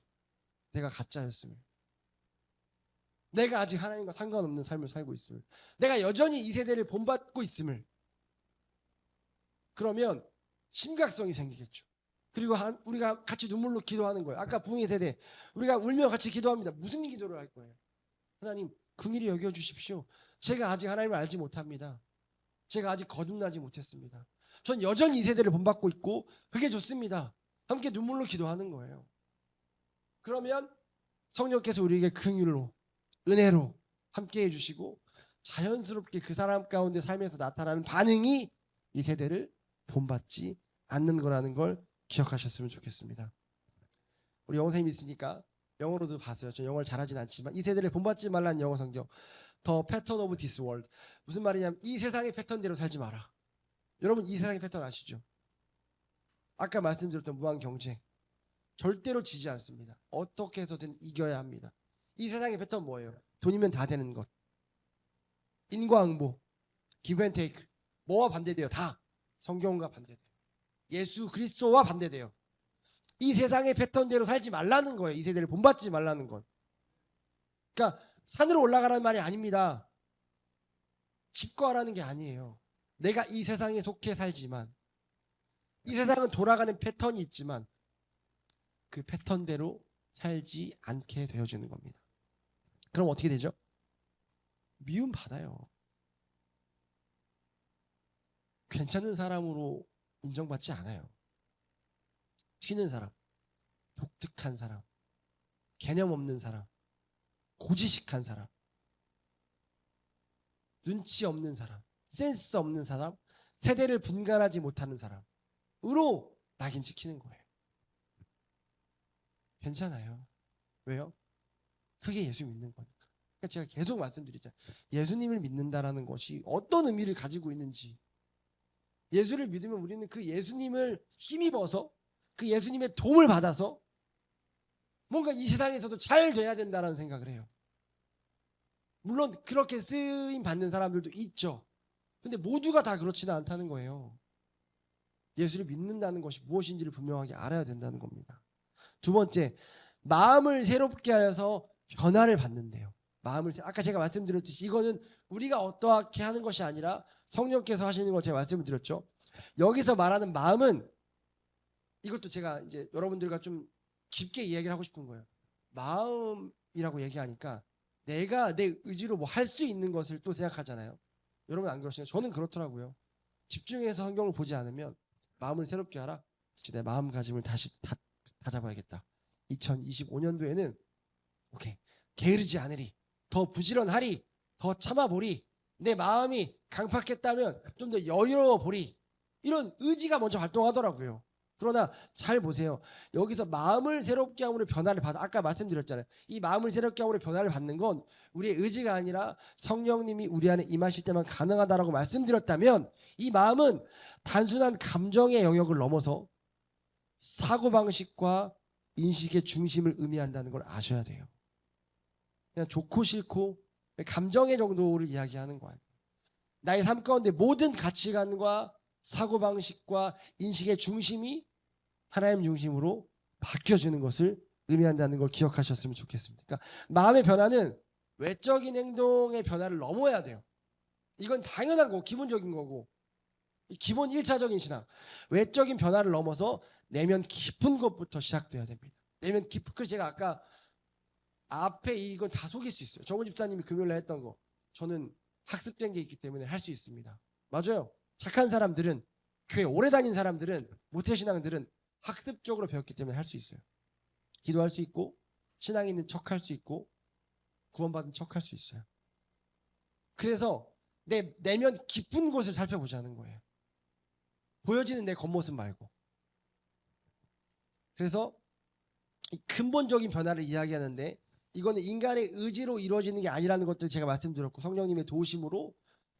내가 가짜였음을. 내가 아직 하나님과 상관없는 삶을 살고 있음을. 내가 여전히 이 세대를 본받고 있음을. 그러면 심각성이 생기겠죠. 그리고 우리가 같이 눈물로 기도하는 거예요. 아까 부흥의 세대 우리가 울며 같이 기도합니다. 무슨 기도를 할 거예요? 하나님 긍휼히 여겨주십시오. 제가 아직 하나님을 알지 못합니다. 제가 아직 거듭나지 못했습니다. 전 여전히 이 세대를 본받고 있고 그게 좋습니다. 함께 눈물로 기도하는 거예요. 그러면 성령께서 우리에게 긍휼로 은혜로 함께 해주시고 자연스럽게 그 사람 가운데 삶에서 나타나는 반응이 이 세대를 본받지 않는 거라는 걸 기억하셨으면 좋겠습니다. 우리 영어 선생님이 있으니까 영어로도 봤어요. 저 영어를 잘하진 않지만 이 세대를 본받지 말라는 영어 성경 The Pattern of This World. 무슨 말이냐면 이 세상의 패턴대로 살지 마라. 여러분 이 세상의 패턴 아시죠? 아까 말씀드렸던 무한 경쟁 절대로 지지 않습니다. 어떻게 해서든 이겨야 합니다. 이 세상의 패턴 뭐예요? 돈이면 다 되는 것, 인과응보, give and take. 뭐와 반대돼요? 다 성경과 반대돼요. 예수 그리스도와 반대돼요. 이 세상의 패턴대로 살지 말라는 거예요. 이 세대를 본받지 말라는 건. 그러니까 산으로 올라가라는 말이 아닙니다. 집거하라는 게 아니에요. 내가 이 세상에 속해 살지만 이 세상은 돌아가는 패턴이 있지만 그 패턴대로 살지 않게 되어지는 겁니다. 그럼 어떻게 되죠? 미움 받아요. 괜찮은 사람으로 인정받지 않아요. 튀는 사람, 독특한 사람, 개념 없는 사람, 고지식한 사람, 눈치 없는 사람, 센스 없는 사람, 세대를 분간하지 못하는 사람으로 낙인 찍히는 거예요. 괜찮아요. 왜요? 그게 예수 믿는 거니까. 그러니까 제가 계속 말씀드리잖아요. 예수님을 믿는다라는 것이 어떤 의미를 가지고 있는지. 예수를 믿으면 우리는 그 예수님을 힘입어서 그 예수님의 도움을 받아서 뭔가 이 세상에서도 잘 돼야 된다는 생각을 해요. 물론 그렇게 쓰임 받는 사람들도 있죠. 근데 모두가 다 그렇지는 않다는 거예요. 예수를 믿는다는 것이 무엇인지를 분명하게 알아야 된다는 겁니다. 두 번째, 마음을 새롭게 하여서 변화를 받는데요. 아까 제가 말씀드렸듯이 이거는 우리가 어떻게 하는 것이 아니라 성령께서 하시는 걸 제가 말씀을 드렸죠. 여기서 말하는 마음은 이것도 제가 이제 여러분들과 좀 깊게 이야기를 하고 싶은 거예요. 마음이라고 얘기하니까 내가 내 의지로 뭐 할 수 있는 것을 또 생각하잖아요. 여러분 안 그러시나요? 저는 그렇더라고요. 집중해서 성경을 보지 않으면 마음을 새롭게 하라. 내 마음가짐을 다시 다잡아야겠다. 2025년도에는 오케이, 게으르지 않으리, 더 부지런하리, 더 참아보리, 내 마음이 강팍했다면 좀 더 여유로워 보리, 이런 의지가 먼저 활동하더라고요. 그러나 잘 보세요. 여기서 마음을 새롭게 함으로 변화를 받아, 아까 말씀드렸잖아요. 이 마음을 새롭게 함으로 변화를 받는 건 우리의 의지가 아니라 성령님이 우리 안에 임하실 때만 가능하다라고 말씀드렸다면, 이 마음은 단순한 감정의 영역을 넘어서 사고방식과 인식의 중심을 의미한다는 걸 아셔야 돼요. 그냥 좋고 싫고 감정의 정도를 이야기하는 거예요. 나의 삶 가운데 모든 가치관과 사고방식과 인식의 중심이 하나님 중심으로 바뀌어지는 것을 의미한다는 걸 기억하셨으면 좋겠습니다. 그러니까 마음의 변화는 외적인 행동의 변화를 넘어야 돼요. 이건 당연한 거고 기본적인 거고, 기본 1차적인 신앙. 외적인 변화를 넘어서 내면 깊은 것부터 시작돼야 됩니다. 내면 깊은. 그래서 제가 아까 앞에 이건 다 속일 수 있어요. 정우 집사님이 금요일에 했던 거, 저는 학습된 게 있기 때문에 할 수 있습니다. 맞아요. 착한 사람들은, 교회 오래 다닌 사람들은, 모태신앙들은 학습적으로 배웠기 때문에 할 수 있어요. 기도할 수 있고, 신앙 있는 척 할 수 있고, 구원받은 척 할 수 있어요. 그래서 내 내면 깊은 곳을 살펴보자는 거예요. 보여지는 내 겉모습 말고. 그래서 근본적인 변화를 이야기하는데, 이거는 인간의 의지로 이루어지는 게 아니라는 것들 제가 말씀드렸고, 성령님의 도우심으로,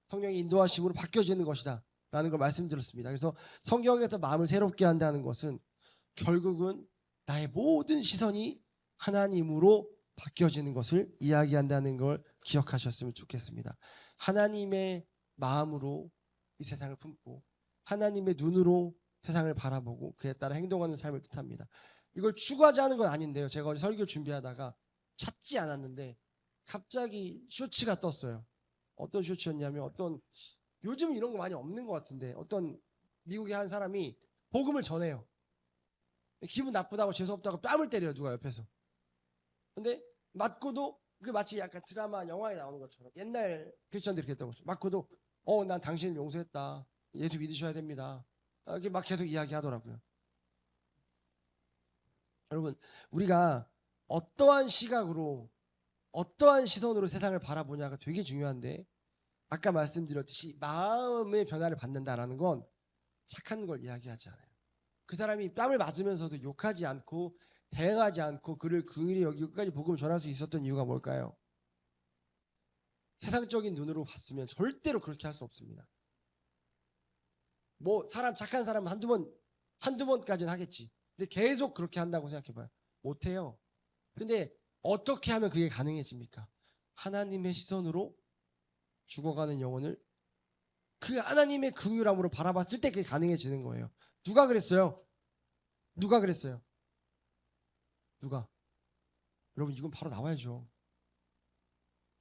성령의 인도하심으로 바뀌어지는 것이다 라는 걸 말씀드렸습니다. 그래서 성경에서 마음을 새롭게 한다는 것은 결국은 나의 모든 시선이 하나님으로 바뀌어지는 것을 이야기한다는 걸 기억하셨으면 좋겠습니다. 하나님의 마음으로 이 세상을 품고 하나님의 눈으로 세상을 바라보고 그에 따라 행동하는 삶을 뜻합니다. 이걸 추구하지 않은 건 아닌데요. 제가 어제 설교 준비하다가 찾지 않았는데 갑자기 쇼츠가 떴어요. 어떤 쇼츠였냐면, 요즘 이런 거 많이 없는 것 같은데, 어떤 미국의 한 사람이 복음을 전해요. 기분 나쁘다고 재수없다고 뺨을 때려요, 누가 옆에서. 근데 맞고도, 그 마치 약간 드라마 영화에 나오는 것처럼 옛날 크리스천들이 그랬던 것처럼 맞고도 난 당신을 용서했다, 예수 믿으셔야 됩니다, 이렇게 막 계속 이야기하더라고요. 여러분, 우리가 어떠한 시각으로, 어떠한 시선으로 세상을 바라보냐가 되게 중요한데, 아까 말씀드렸듯이 마음의 변화를 받는다라는 건 착한 걸 이야기하지 않아요. 그 사람이 뺨을 맞으면서도 욕하지 않고 대응하지 않고 그를 긍휼히 여기고 끝까지 복음을 전할 수 있었던 이유가 뭘까요? 세상적인 눈으로 봤으면 절대로 그렇게 할 수 없습니다. 뭐 사람, 착한 사람은 한두 번까지는 하겠지. 근데 계속 그렇게 한다고 생각해봐요. 못해요. 근데 어떻게 하면 그게 가능해집니까? 하나님의 시선으로 죽어가는 영혼을 그 하나님의 긍휼함으로 바라봤을 때 그게 가능해지는 거예요. 누가 그랬어요? 누가 그랬어요? 누가? 여러분, 이건 바로 나와야죠.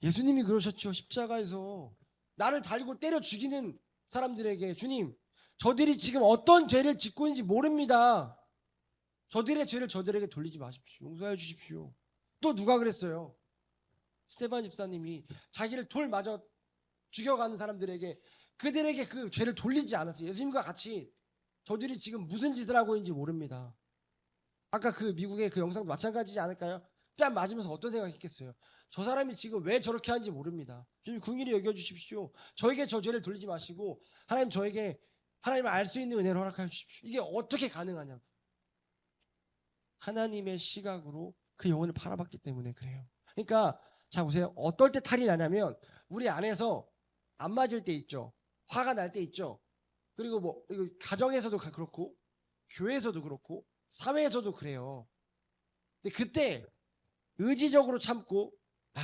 예수님이 그러셨죠. 십자가에서 나를 달고 때려 죽이는 사람들에게, 주님, 저들이 지금 어떤 죄를 짓고 있는지 모릅니다, 저들의 죄를 저들에게 돌리지 마십시오, 용서해 주십시오. 또 누가 그랬어요? 스데반 집사님이 자기를 돌 맞아 죽여가는 사람들에게, 그들에게 그 죄를 돌리지 않았어요. 예수님과 같이 저들이 지금 무슨 짓을 하고 있는지 모릅니다. 아까 그 미국의 그 영상도 마찬가지지 않을까요? 뺨 맞으면서 어떤 생각했겠어요? 저 사람이 지금 왜 저렇게 하는지 모릅니다, 주님 긍휼히 여겨주십시오, 저에게 저 죄를 돌리지 마시고 하나님, 저에게 하나님을 알 수 있는 은혜를 허락하여 주십시오. 이게 어떻게 가능하냐고. 하나님의 시각으로 그 영혼을 바라봤기 때문에 그래요. 그러니까 자 보세요. 어떨 때 탈이 나냐면, 우리 안에서 안 맞을 때 있죠. 화가 날 때 있죠. 그리고 뭐 이거 가정에서도 그렇고 교회에서도 그렇고 사회에서도 그래요. 근데 그때 의지적으로 참고,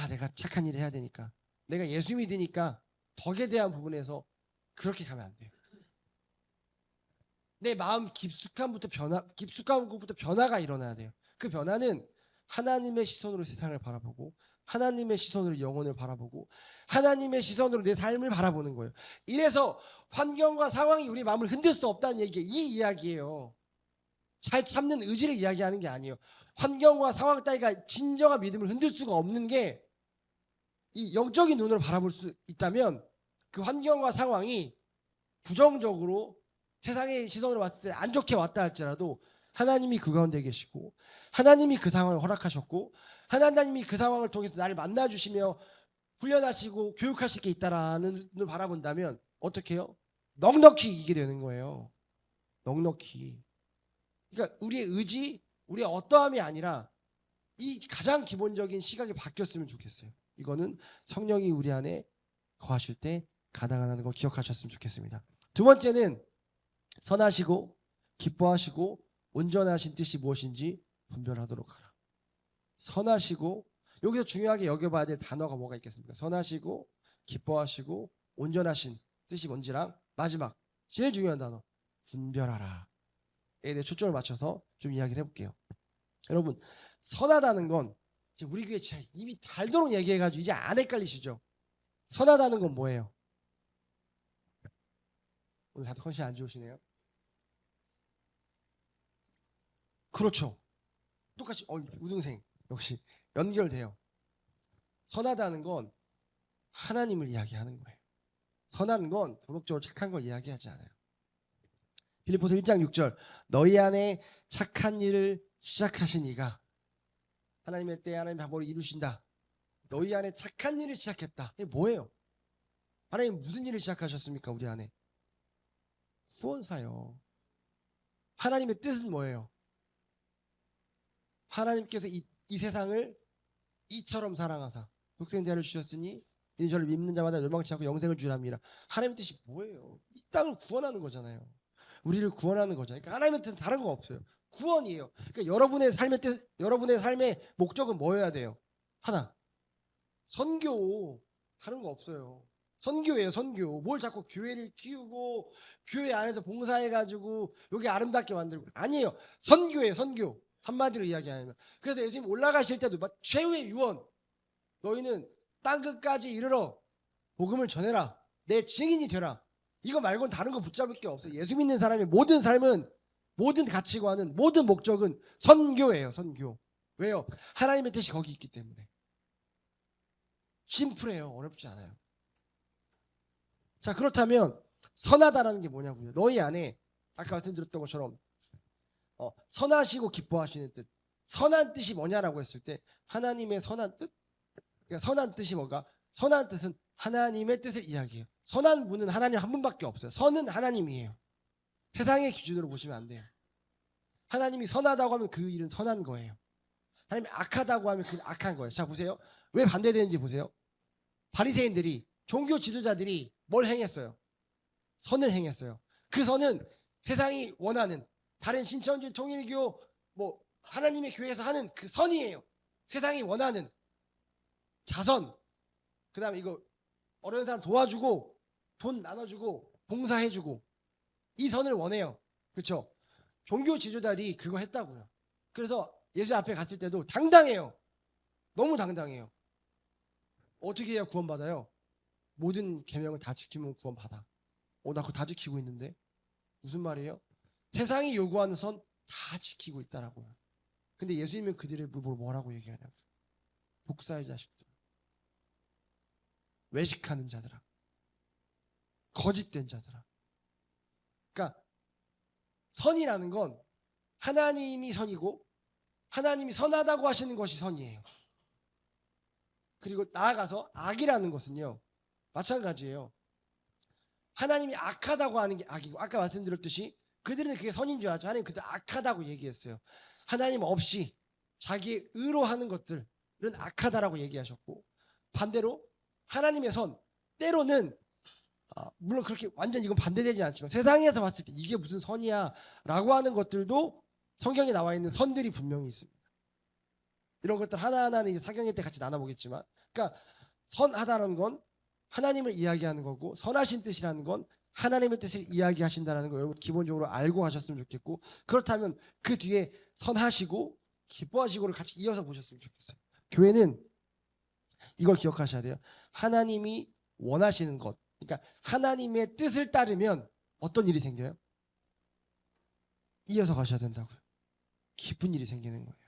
내가 착한 일을 해야 되니까, 내가 예수 믿으니까, 덕에 대한 부분에서 그렇게 가면 안 돼요. 내 마음 깊숙한 곳부터 변화가 일어나야 돼요. 그 변화는 하나님의 시선으로 세상을 바라보고 하나님의 시선으로 영혼을 바라보고 하나님의 시선으로 내 삶을 바라보는 거예요. 이래서 환경과 상황이 우리 마음을 흔들 수 없다는 얘기, 이 이야기예요. 잘 참는 의지를 이야기하는 게 아니에요. 환경과 상황 따위가 진정한 믿음을 흔들 수가 없는 게, 이 영적인 눈으로 바라볼 수 있다면 그 환경과 상황이 부정적으로 세상의 시선으로 봤을 때 안 좋게 왔다 할지라도 하나님이 그 가운데 계시고 하나님이 그 상황을 허락하셨고 하나님이 그 상황을 통해서 나를 만나주시며 훈련하시고 교육하실 게 있다라는 눈을 바라본다면 어떻게 해요? 넉넉히 이기게 되는 거예요. 넉넉히. 그러니까 우리의 의지, 우리의 어떠함이 아니라 이 가장 기본적인 시각이 바뀌었으면 좋겠어요. 이거는 성령이 우리 안에 거하실 때 가능하다는 거 기억하셨으면 좋겠습니다. 두 번째는 선하시고 기뻐하시고 온전하신 뜻이 무엇인지 분별하도록 하라. 선하시고, 여기서 중요하게 여겨봐야 될 단어가 뭐가 있겠습니까? 선하시고 기뻐하시고 온전하신 뜻이 뭔지랑 마지막 제일 중요한 단어 분별하라 에 대해 초점을 맞춰서 좀 이야기를 해볼게요. 여러분, 선하다는 건 우리 교회 이미 달도록 얘기해가지고 이제 안 헷갈리시죠? 선하다는 건 뭐예요? 오늘 다들 컨디션 안 좋으시네요. 그렇죠. 똑같이 우등생 역시 연결돼요. 선하다는 건 하나님을 이야기하는 거예요. 선한 건 도덕적으로 착한 걸 이야기하지 않아요. 빌립보서 1장 6절 너희 안에 착한 일을 시작하신 이가 하나님의 때에 하나님의 방법을 이루신다. 너희 안에 착한 일을 시작했다. 이게 뭐예요? 하나님 무슨 일을 시작하셨습니까? 우리 안에 구원사요. 하나님의 뜻은 뭐예요? 하나님께서 이 세상을 이처럼 사랑하사 독생자를 주셨으니 이는 저를 믿는 자마다 멸망치 않고 영생을 주랍니다. 하나님의 뜻이 뭐예요? 이 땅을 구원하는 거잖아요. 우리를 구원하는 거잖아요. 그러니까 하나님의 뜻은 다른 거 없어요. 구원이에요. 그러니까 여러분의 삶의 뜻, 여러분의 삶의 목적은 뭐여야 돼요? 하나, 선교. 다른 거 없어요. 선교예요. 선교. 뭘 자꾸 교회를 키우고 교회 안에서 봉사해가지고 여기 아름답게 만들고, 아니에요. 선교예요. 선교. 한마디로 이야기하면. 그래서 예수님 올라가실 때도 최후의 유언, 너희는 땅끝까지 이르러 복음을 전해라. 내 증인이 되라. 이거 말고는 다른 거 붙잡을 게 없어요. 예수 믿는 사람의 모든 삶은, 모든 가치관은, 모든 목적은 선교예요. 선교. 왜요? 하나님의 뜻이 거기 있기 때문에. 심플해요. 어렵지 않아요. 자, 그렇다면 선하다라는 게 뭐냐고요? 너희 안에 아까 말씀드렸던 것처럼 선하시고 기뻐하시는 뜻, 선한 뜻이 뭐냐라고 했을 때 하나님의 선한 뜻. 그러니까 선한 뜻이 뭔가? 선한 뜻은 하나님의 뜻을 이야기해요. 선한 분은 하나님 한 분밖에 없어요. 선은 하나님이에요. 세상의 기준으로 보시면 안 돼요. 하나님이 선하다고 하면 그 일은 선한 거예요. 하나님이 악하다고 하면 그건 악한 거예요. 자, 보세요. 왜 반대되는지 보세요. 바리새인들이, 종교 지도자들이 뭘 행했어요? 선을 행했어요. 그 선은 세상이 원하는, 다른 신천지, 통일교, 하나님의 교회에서 하는 그 선이에요. 세상이 원하는 자선, 그 다음에 이거 어려운 사람 도와주고 돈 나눠주고 봉사해주고, 이 선을 원해요. 그렇죠? 종교 지도자들이 그거 했다고요. 그래서 예수 앞에 갔을 때도 당당해요. 너무 당당해요. 어떻게 해야 구원받아요? 모든 계명을 다 지키면 구원받아. 나 그거 다 지키고 있는데? 무슨 말이에요? 세상이 요구하는 선 다 지키고 있다라고요. 근데 예수님은 그들을 뭐라고 얘기하냐고. 복사의 자식들, 외식하는 자들아, 거짓된 자들아. 그러니까 선이라는 건 하나님이 선이고 하나님이 선하다고 하시는 것이 선이에요. 그리고 나아가서 악이라는 것은요, 마찬가지예요. 하나님이 악하다고 하는 게 악이고, 아까 말씀드렸듯이 그들은 그게 선인 줄 알았죠. 하나님 그들 악하다고 얘기했어요. 하나님 없이 자기의 의로 하는 것들은 악하다라고 얘기하셨고, 반대로 하나님의 선, 때로는 물론 그렇게 완전 이건 반대되지 않지만 세상에서 봤을 때 이게 무슨 선이야 라고 하는 것들도 성경에 나와 있는 선들이 분명히 있습니다. 이런 것들 하나하나는 이제 사경회 때 같이 나눠보겠지만, 그러니까 선하다는 건 하나님을 이야기하는 거고, 선하신 뜻이라는 건 하나님의 뜻을 이야기하신다는 거 여러분 기본적으로 알고 가셨으면 좋겠고, 그렇다면 그 뒤에 선하시고 기뻐하시고를 같이 이어서 보셨으면 좋겠어요. 교회는 이걸 기억하셔야 돼요. 하나님이 원하시는 것, 그러니까 하나님의 뜻을 따르면 어떤 일이 생겨요? 이어서 가셔야 된다고요. 기쁜 일이 생기는 거예요.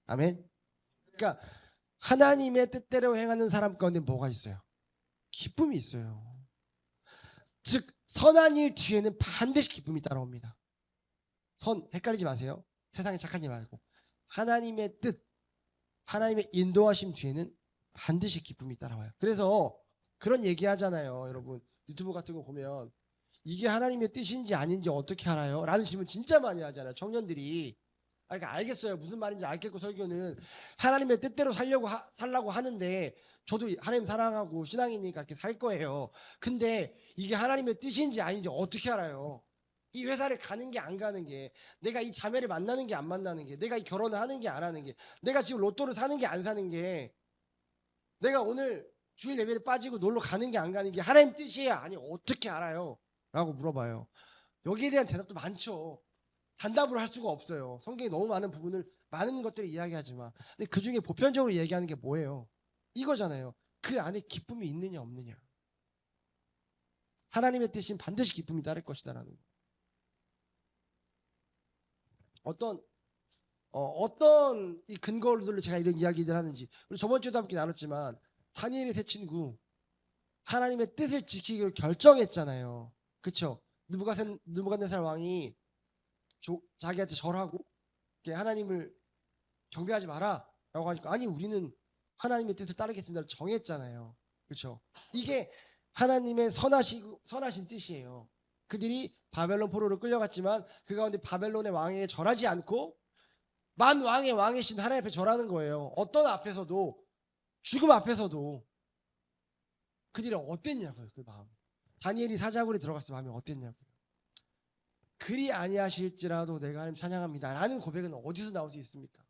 아멘. 그러니까 하나님의 뜻대로 행하는 사람 가운데 뭐가 있어요? 기쁨이 있어요. 즉 선한 일 뒤에는 반드시 기쁨이 따라옵니다. 헷갈리지 마세요. 세상에 착하지 말고 하나님의 뜻, 하나님의 인도하심 뒤에는 반드시 기쁨이 따라와요. 그래서 그런 얘기 하잖아요. 여러분 유튜브 같은 거 보면 이게 하나님의 뜻인지 아닌지 어떻게 알아요? 라는 질문 진짜 많이 하잖아요. 청년들이. 그러니까 알겠어요. 무슨 말인지 알겠고 설교는 하나님의 뜻대로 살라고 하는데 저도 하나님 사랑하고 신앙이니까 이렇게 살 거예요. 근데 이게 하나님의 뜻인지 아닌지 어떻게 알아요? 이 회사를 가는 게 안 가는 게, 내가 이 자매를 만나는 게 안 만나는 게, 내가 이 결혼을 하는 게 안 하는 게, 내가 지금 로또를 사는 게 안 사는 게, 내가 오늘 주일 예배를 빠지고 놀러 가는 게 안 가는 게 하나님 뜻이에요? 아니 어떻게 알아요? 라고 물어봐요. 여기에 대한 대답도 많죠. 단답으로 할 수가 없어요. 성경에 너무 많은 것들을 이야기하지만, 근데 그 중에 보편적으로 얘기하는 게 뭐예요? 이거잖아요. 그 안에 기쁨이 있느냐 없느냐. 하나님의 뜻인 반드시 기쁨이 따를 것이다라는 거. 어떤 이 근거들로 제가 이런 이야기들 하는지, 우리 저번 주에도 함께 나눴지만 다니엘의 세 친구 하나님의 뜻을 지키기로 결정했잖아요. 그렇죠? 느부갓네살 왕이 자기한테 절하고 하나님을 경배하지 마라 라고 하니까, 아니 우리는 하나님의 뜻을 따르겠습니다 정했잖아요. 그렇죠? 이게 하나님의 선하신 뜻이에요. 그들이 바벨론 포로로 끌려갔지만 그 가운데 바벨론의 왕에게 절하지 않고 만왕의 왕이신 하나님 앞에 절하는 거예요. 어떤 앞에서도, 죽음 앞에서도. 그들이 어땠냐고요. 그 마음. 다니엘이 사자굴에 들어갔을 마음이 어땠냐고요. 그리 아니하실지라도 내가 하나님 찬양합니다 라는 고백은 어디서 나올 수 있습니까?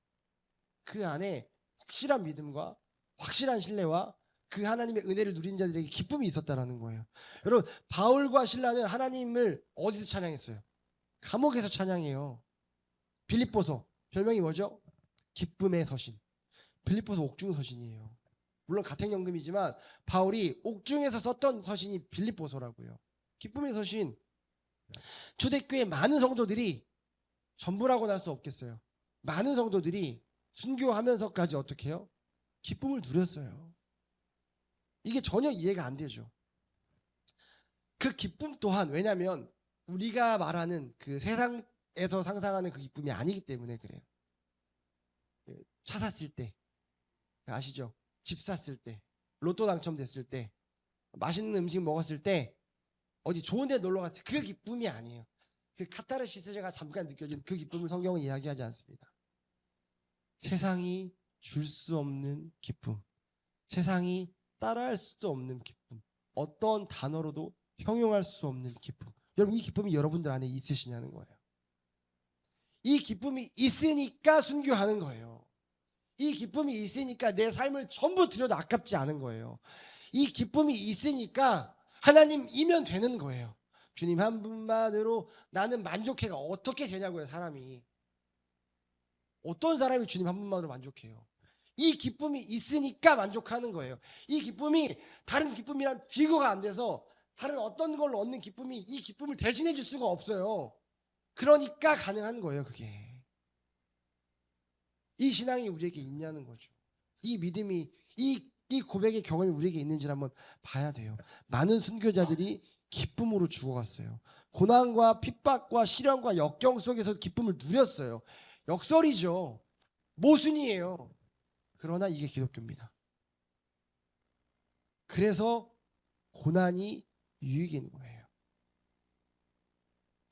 그 안에 확실한 믿음과 확실한 신뢰와 그 하나님의 은혜를 누린 자들에게 기쁨이 있었다라는 거예요. 여러분 바울과 실라는 하나님을 어디서 찬양했어요? 감옥에서 찬양해요. 빌립보서 별명이 뭐죠? 기쁨의 서신. 빌립보서 옥중 서신이에요. 물론 가택연금이지만 바울이 옥중에서 썼던 서신이 빌립보서라고요. 기쁨의 서신. 초대교회 많은 성도들이, 전부라고는 할 수 없겠어요, 많은 성도들이 순교하면서까지 어떻게 해요? 기쁨을 누렸어요. 이게 전혀 이해가 안 되죠. 그 기쁨 또한, 왜냐하면 우리가 말하는 그 세상에서 상상하는 그 기쁨이 아니기 때문에 그래요. 차 샀을 때, 아시죠? 집 샀을 때, 로또 당첨됐을 때, 맛있는 음식 먹었을 때, 어디 좋은 데 놀러 갔을 때, 그 기쁨이 아니에요. 그 카타르시스가 잠깐 느껴진 그 기쁨을 성경은 이야기하지 않습니다. 세상이 줄 수 없는 기쁨, 세상이 따라할 수도 없는 기쁨, 어떤 단어로도 형용할 수 없는 기쁨. 여러분 이 기쁨이 여러분들 안에 있으시냐는 거예요. 이 기쁨이 있으니까 순교하는 거예요. 이 기쁨이 있으니까 내 삶을 전부 드려도 아깝지 않은 거예요. 이 기쁨이 있으니까 하나님이면 되는 거예요. 주님 한 분만으로 나는 만족해가 어떻게 되냐고요. 사람이, 어떤 사람이 주님 한 분만으로 만족해요? 이 기쁨이 있으니까 만족하는 거예요. 이 기쁨이 다른 기쁨이랑 비교가 안 돼서 다른 어떤 걸로 얻는 기쁨이 이 기쁨을 대신해 줄 수가 없어요. 그러니까 가능한 거예요. 그게 이 신앙이 우리에게 있냐는 거죠. 이 믿음이, 이 고백의 경험이 우리에게 있는지를 한번 봐야 돼요. 많은 순교자들이 기쁨으로 죽어갔어요. 고난과 핍박과 시련과 역경 속에서 기쁨을 누렸어요. 역설이죠. 모순이에요. 그러나 이게 기독교입니다. 그래서 고난이 유익인 거예요.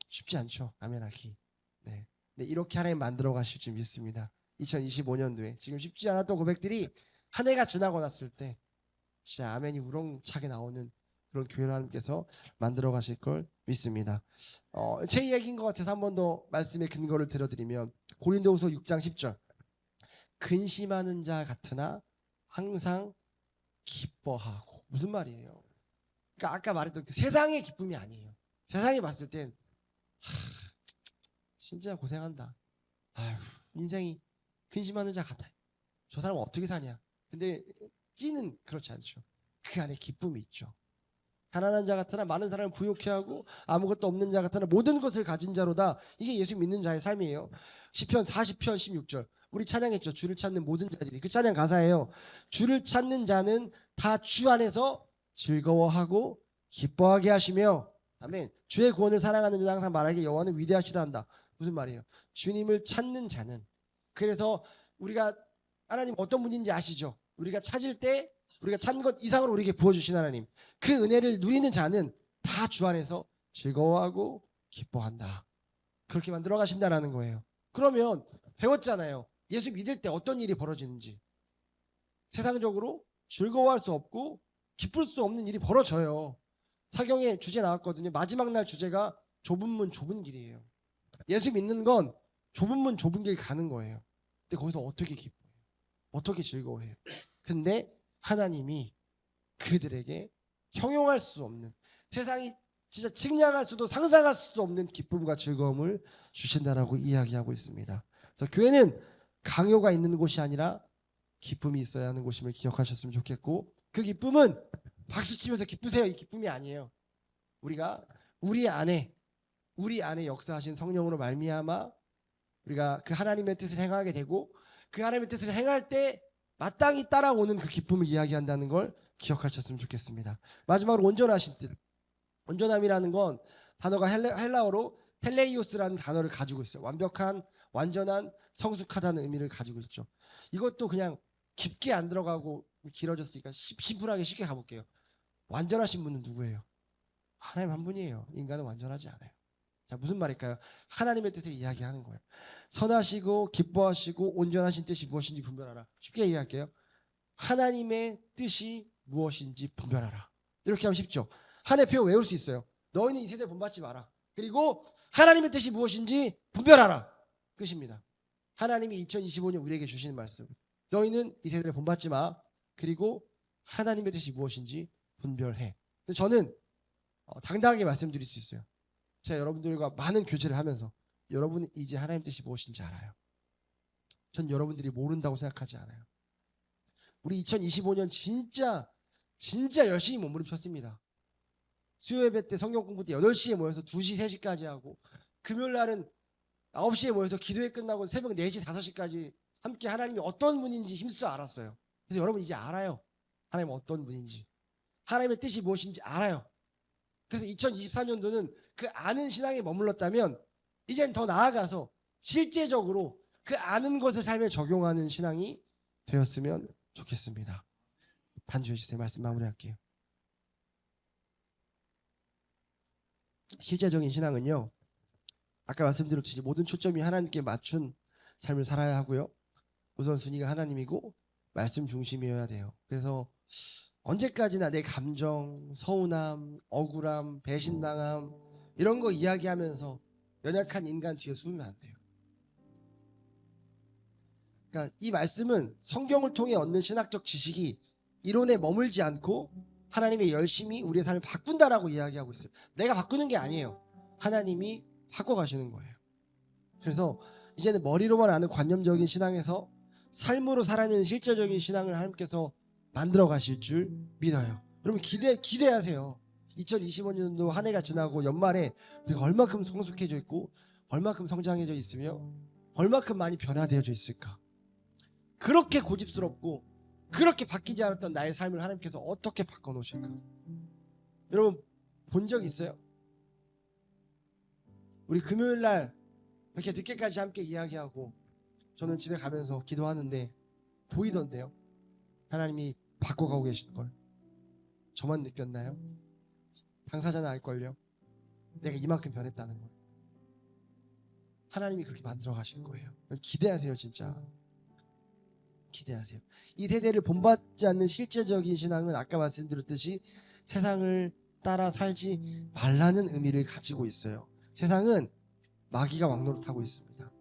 쉽지 않죠. 아멘하기. 네. 네, 이렇게 하나님 만들어 가실 줄 믿습니다. 2025년도에 지금 쉽지 않았던 고백들이 한 해가 지나고 났을 때 진짜 아멘이 우렁차게 나오는 그런 교회를 하나님께서 만들어 가실 걸 믿습니다. 제 이야기인 것 같아서 한 번 더 말씀의 근거를 들어드리면 고린도후서 6장 10절, 근심하는 자 같으나 항상 기뻐하고. 무슨 말이에요? 그러니까 아까 말했던 그 세상의 기쁨이 아니에요. 세상에 봤을 땐 진짜 고생한다, 아휴 인생이 근심하는 자 같아요, 저 사람은 어떻게 사냐. 근데 찌는 그렇지 않죠. 그 안에 기쁨이 있죠. 가난한 자 같으나 많은 사람을 부욕해 하고 아무것도 없는 자 같으나 모든 것을 가진 자로다. 이게 예수 믿는 자의 삶이에요. 시편 40편 16절 우리 찬양했죠. 주를 찾는 모든 자들이. 그 찬양 가사예요. 주를 찾는 자는 다 주 안에서 즐거워하고 기뻐하게 하시며 아멘. 주의 구원을 사랑하는 자는 항상 말하기를 여호와는 위대하시다 한다. 무슨 말이에요? 주님을 찾는 자는, 그래서 우리가 하나님 어떤 분인지 아시죠? 우리가 찾을 때 우리가 찾는 것 이상으로 우리에게 부어주신 하나님, 그 은혜를 누리는 자는 다 주 안에서 즐거워하고 기뻐한다. 그렇게 만들어 가신다라는 거예요. 그러면 배웠잖아요. 예수 믿을 때 어떤 일이 벌어지는지. 세상적으로 즐거워할 수 없고 기쁠 수 없는 일이 벌어져요. 사경의 주제 나왔거든요. 마지막 날 주제가 좁은 문 좁은 길이에요. 예수 믿는 건 좁은 문 좁은 길 가는 거예요. 근데 거기서 어떻게 기뻐해요? 어떻게 즐거워해요? 근데 하나님이 그들에게 형용할 수 없는, 세상이 진짜 측량할 수도 상상할 수도 없는 기쁨과 즐거움을 주신다라고 이야기하고 있습니다. 그래서 교회는 강요가 있는 곳이 아니라 기쁨이 있어야 하는 곳임을 기억하셨으면 좋겠고, 그 기쁨은 박수치면서 기쁘세요 이 기쁨이 아니에요. 우리가 우리 안에 역사하신 성령으로 말미암아 우리가 그 하나님의 뜻을 행하게 되고, 그 하나님의 뜻을 행할 때 마땅히 따라오는 그 기쁨을 이야기한다는 걸 기억하셨으면 좋겠습니다. 마지막으로 온전하신 뜻. 온전함이라는 건 단어가 헬라어로 텔레이오스라는 단어를 가지고 있어요. 완벽한, 완전한, 성숙하다는 의미를 가지고 있죠. 이것도 그냥 깊게 안 들어가고 길어졌으니까 심플하게 쉽게 가볼게요. 완전하신 분은 누구예요? 하나님 한 분이에요. 인간은 완전하지 않아요. 자, 무슨 말일까요? 하나님의 뜻을 이야기하는 거예요. 선하시고 기뻐하시고 온전하신 뜻이 무엇인지 분별하라. 쉽게 얘기할게요. 하나님의 뜻이 무엇인지 분별하라. 이렇게 하면 쉽죠. 한 해 표어 외울 수 있어요. 너희는 이 세대 본받지 마라. 그리고 하나님의 뜻이 무엇인지 분별하라. 끝입니다. 하나님이 2025년 우리에게 주시는 말씀. 너희는 이 세대를 본받지 마. 그리고 하나님의 뜻이 무엇인지 분별해. 근데 저는 당당하게 말씀드릴 수 있어요. 제가 여러분들과 많은 교제를 하면서 여러분은 이제 하나님 뜻이 무엇인지 알아요. 전 여러분들이 모른다고 생각하지 않아요. 우리 2025년 진짜 열심히 몸부림쳤습니다. 수요 예배 때 성경 공부 때 8시에 모여서 2시, 3시까지 하고, 금요일 날은 9시에 모여서 기도회 끝나고 새벽 4시, 5시까지 함께 하나님이 어떤 분인지 힘써 알았어요. 그래서 여러분 이제 알아요. 하나님 어떤 분인지. 하나님의 뜻이 무엇인지 알아요. 그래서 2024년도는 그 아는 신앙에 머물렀다면 이젠 더 나아가서 실제적으로 그 아는 것을 삶에 적용하는 신앙이 되었으면 좋겠습니다. 반주해 주세요. 말씀 마무리할게요. 실제적인 신앙은요, 아까 말씀드렸듯이 모든 초점이 하나님께 맞춘 삶을 살아야 하고요, 우선순위가 하나님이고 말씀 중심이어야 돼요. 그래서 언제까지나 내 감정, 서운함, 억울함, 배신당함 이런 거 이야기하면서 연약한 인간 뒤에 숨으면 안 돼요. 그러니까 이 말씀은 성경을 통해 얻는 신학적 지식이 이론에 머물지 않고 하나님이 열심히 우리의 삶을 바꾼다라고 이야기하고 있어요. 내가 바꾸는 게 아니에요. 하나님이 바꿔가시는 거예요. 그래서 이제는 머리로만 아는 관념적인 신앙에서 삶으로 살아내는 실제적인 신앙을 하나님께서 만들어 가실 줄 믿어요. 여러분 기대하세요. 2025년도 한 해가 지나고 연말에 우리가 얼마큼 성숙해져 있고 얼마큼 성장해져 있으며 얼마큼 많이 변화되어져 있을까. 그렇게 고집스럽고 그렇게 바뀌지 않았던 나의 삶을 하나님께서 어떻게 바꿔놓으실까. 여러분 본 적 있어요? 우리 금요일날 이렇게 늦게까지 함께 이야기하고 저는 집에 가면서 기도하는데 보이던데요, 하나님이 바꿔가고 계시는 걸. 저만 느꼈나요? 당사자는 알걸요. 내가 이만큼 변했다는 걸. 하나님이 그렇게 만들어 가실 거예요. 기대하세요. 진짜 기대하세요. 이 세대를 본받지 않는 실제적인 신앙은 아까 말씀드렸듯이 세상을 따라 살지 말라는 의미를 가지고 있어요. 세상은 마귀가 왕노릇하고 있습니다.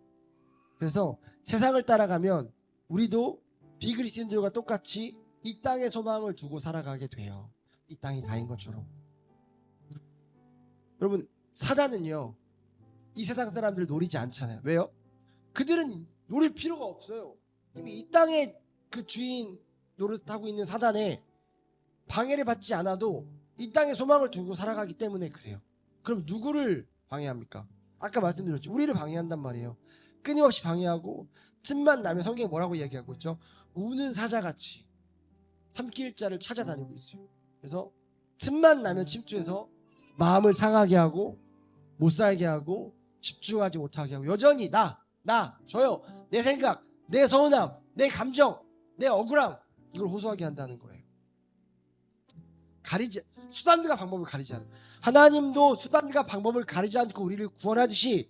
그래서 세상을 따라가면 우리도 비그리스도인들과 똑같이 이 땅의 소망을 두고 살아가게 돼요. 이 땅이 다인 것처럼. 여러분 사단은요 이 세상 사람들을 노리지 않잖아요. 왜요? 그들은 노릴 필요가 없어요. 이미 이 땅의 그 주인 노릇하고 있는 사단에 방해를 받지 않아도 이 땅에 소망을 두고 살아가기 때문에 그래요. 그럼 누구를 방해합니까? 아까 말씀드렸죠. 우리를 방해한단 말이에요. 끊임없이 방해하고 틈만 나면 성경이 뭐라고 이야기하고 있죠? 우는 사자같이 삼킬 자를 찾아다니고 있어요. 그래서 틈만 나면 침투해서 마음을 상하게 하고 못 살게 하고 집중하지 못하게 하고 여전히 저요, 내 생각, 내 서운함, 내 감정, 내 억울함 이걸 호소하게 한다는 거예요. 수단과 방법을 가리지 않아요. 하나님도 수단과 방법을 가리지 않고 우리를 구원하듯이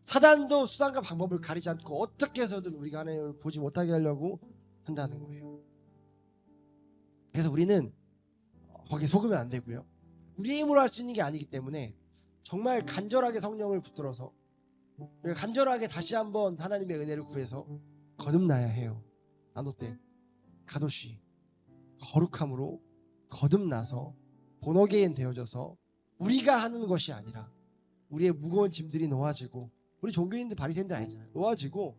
사단도 수단과 방법을 가리지 않고 어떻게 해서든 우리가 하나님을 보지 못하게 하려고 한다는 거예요. 그래서 우리는 거기에 속으면 안 되고요. 우리의 힘으로 할 수 있는 게 아니기 때문에 정말 간절하게 성령을 붙들어서 간절하게 다시 한번 하나님의 은혜를 구해서 거듭나야 해요. 아노때 가도시 거룩함으로 거듭나서 본어게인 되어져서 우리가 하는 것이 아니라 우리의 무거운 짐들이 놓아지고, 우리 종교인들 바리새인들 아니잖아요. 놓아지고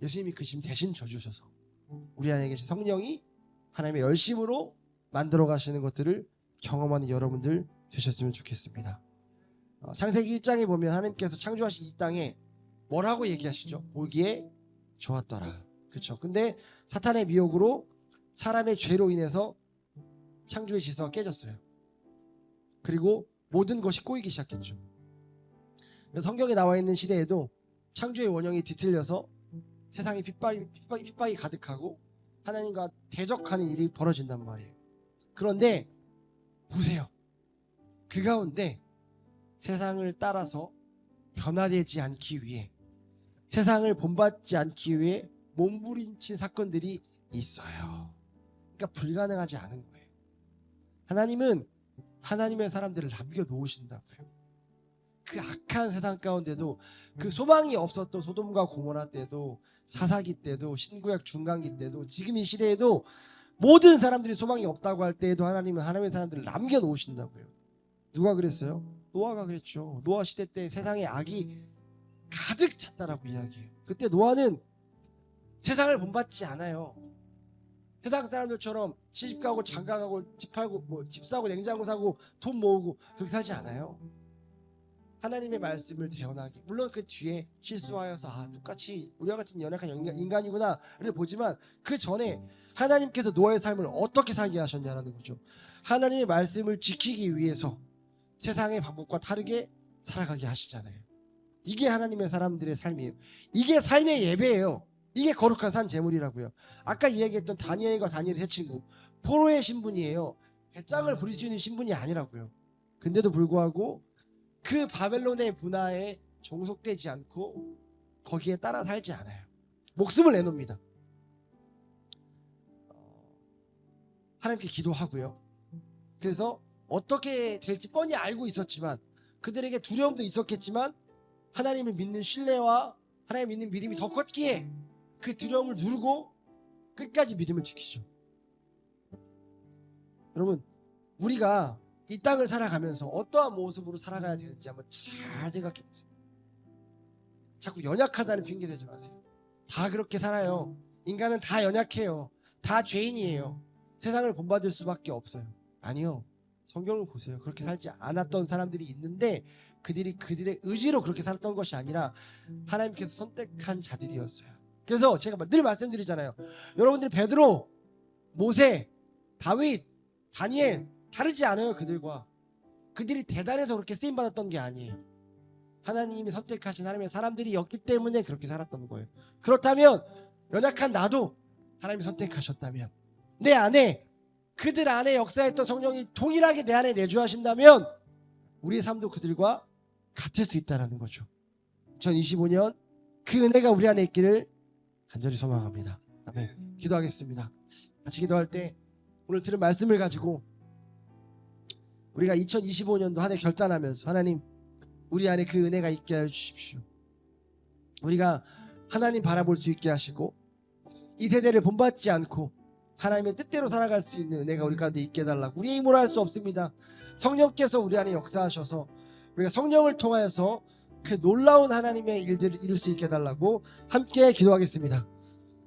예수님이 그 짐 대신 져주셔서 우리 안에 계신 성령이 하나님의 열심으로 만들어 가시는 것들을 경험하는 여러분들 되셨으면 좋겠습니다. 창세기 1장에 보면 하나님께서 창조하신 이 땅에 뭐라고 얘기하시죠? 보기에 좋았더라. 그렇죠? 근데 사탄의 미혹으로 사람의 죄로 인해서 창조의 질서가 깨졌어요. 그리고 모든 것이 꼬이기 시작했죠. 성경에 나와 있는 시대에도 창조의 원형이 뒤틀려서 세상에 핍박이 가득하고 하나님과 대적하는 일이 벌어진단 말이에요. 그런데 보세요. 그 가운데 세상을 따라서 변화되지 않기 위해, 세상을 본받지 않기 위해 몸부림친 사건들이 있어요. 그러니까 불가능하지 않은 거예요. 하나님은 하나님의 사람들을 남겨놓으신다고요. 그 악한 세상 가운데도, 그 소망이 없었던 소돔과 고모라 때도, 사사기 때도, 신구약 중간기 때도, 지금 이 시대에도 모든 사람들이 소망이 없다고 할 때에도 하나님은 하나님의 사람들을 남겨놓으신다고요. 누가 그랬어요? 노아가 그랬죠. 노아 시대 때 세상에 악이 가득 찼다라고 이야기해요. 그때 노아는 세상을 본받지 않아요. 세상 사람들처럼 시집가고 장가가고 집 팔고 집 사고 냉장고 사고 돈 모으고 그렇게 살지 않아요. 하나님의 말씀을 대언하기, 물론 그 뒤에 실수하여서 똑같이 우리와 같은 연약한 인간이구나를 보지만 그 전에 하나님께서 노아의 삶을 어떻게 살게 하셨냐라는 거죠. 하나님의 말씀을 지키기 위해서 세상의 방법과 다르게 살아가게 하시잖아요. 이게 하나님의 사람들의 삶이에요. 이게 삶의 예배예요. 이게 거룩한 산 제물이라고요. 아까 이야기했던 다니엘과 다니엘의 세 친구, 포로의 신분이에요. 배짱을 부릴 수 있는 신분이 아니라고요. 근데도 불구하고 그 바벨론의 문화에 종속되지 않고 거기에 따라 살지 않아요. 목숨을 내놓습니다. 하나님께 기도하고요. 그래서 어떻게 될지 뻔히 알고 있었지만, 그들에게 두려움도 있었겠지만 하나님을 믿는 신뢰와 하나님을 믿는 믿음이 더 컸기에 그 두려움을 누르고 끝까지 믿음을 지키죠. 여러분, 우리가 이 땅을 살아가면서 어떠한 모습으로 살아가야 되는지 한번 잘 생각해 보세요. 자꾸 연약하다는 핑계 대지 마세요. 다 그렇게 살아요. 인간은 다 연약해요. 다 죄인이에요. 세상을 본받을 수밖에 없어요. 아니요. 성경을 보세요. 그렇게 살지 않았던 사람들이 있는데 그들이 그들의 의지로 그렇게 살았던 것이 아니라 하나님께서 선택한 자들이었어요. 그래서 제가 늘 말씀드리잖아요. 여러분들이 베드로, 모세, 다윗, 다니엘 다르지 않아요. 그들과. 그들이 대단해서 그렇게 쓰임받았던 게 아니에요. 하나님이 선택하신 하나님의 사람들이었기 때문에 그렇게 살았던 거예요. 그렇다면 연약한 나도 하나님이 선택하셨다면, 내 안에, 그들 안에 역사했던 성령이 동일하게 내 안에 내주하신다면 우리의 삶도 그들과 같을 수 있다는 거죠. 2025년 그 은혜가 우리 안에 있기를 간절히 소망합니다. 아멘. 기도하겠습니다. 같이 기도할 때 오늘 들은 말씀을 가지고 우리가 2025년도 한 해 결단하면서, 하나님 우리 안에 그 은혜가 있게 해주십시오. 우리가 하나님 바라볼 수 있게 하시고 이 세대를 본받지 않고 하나님의 뜻대로 살아갈 수 있는 은혜가 우리 가운데 있게 해달라고. 우리의 힘으로 할 수 없습니다. 성령께서 우리 안에 역사하셔서 우리가 성령을 통하여서 그 놀라운 하나님의 일들을 이룰 수 있게 해달라고 함께 기도하겠습니다.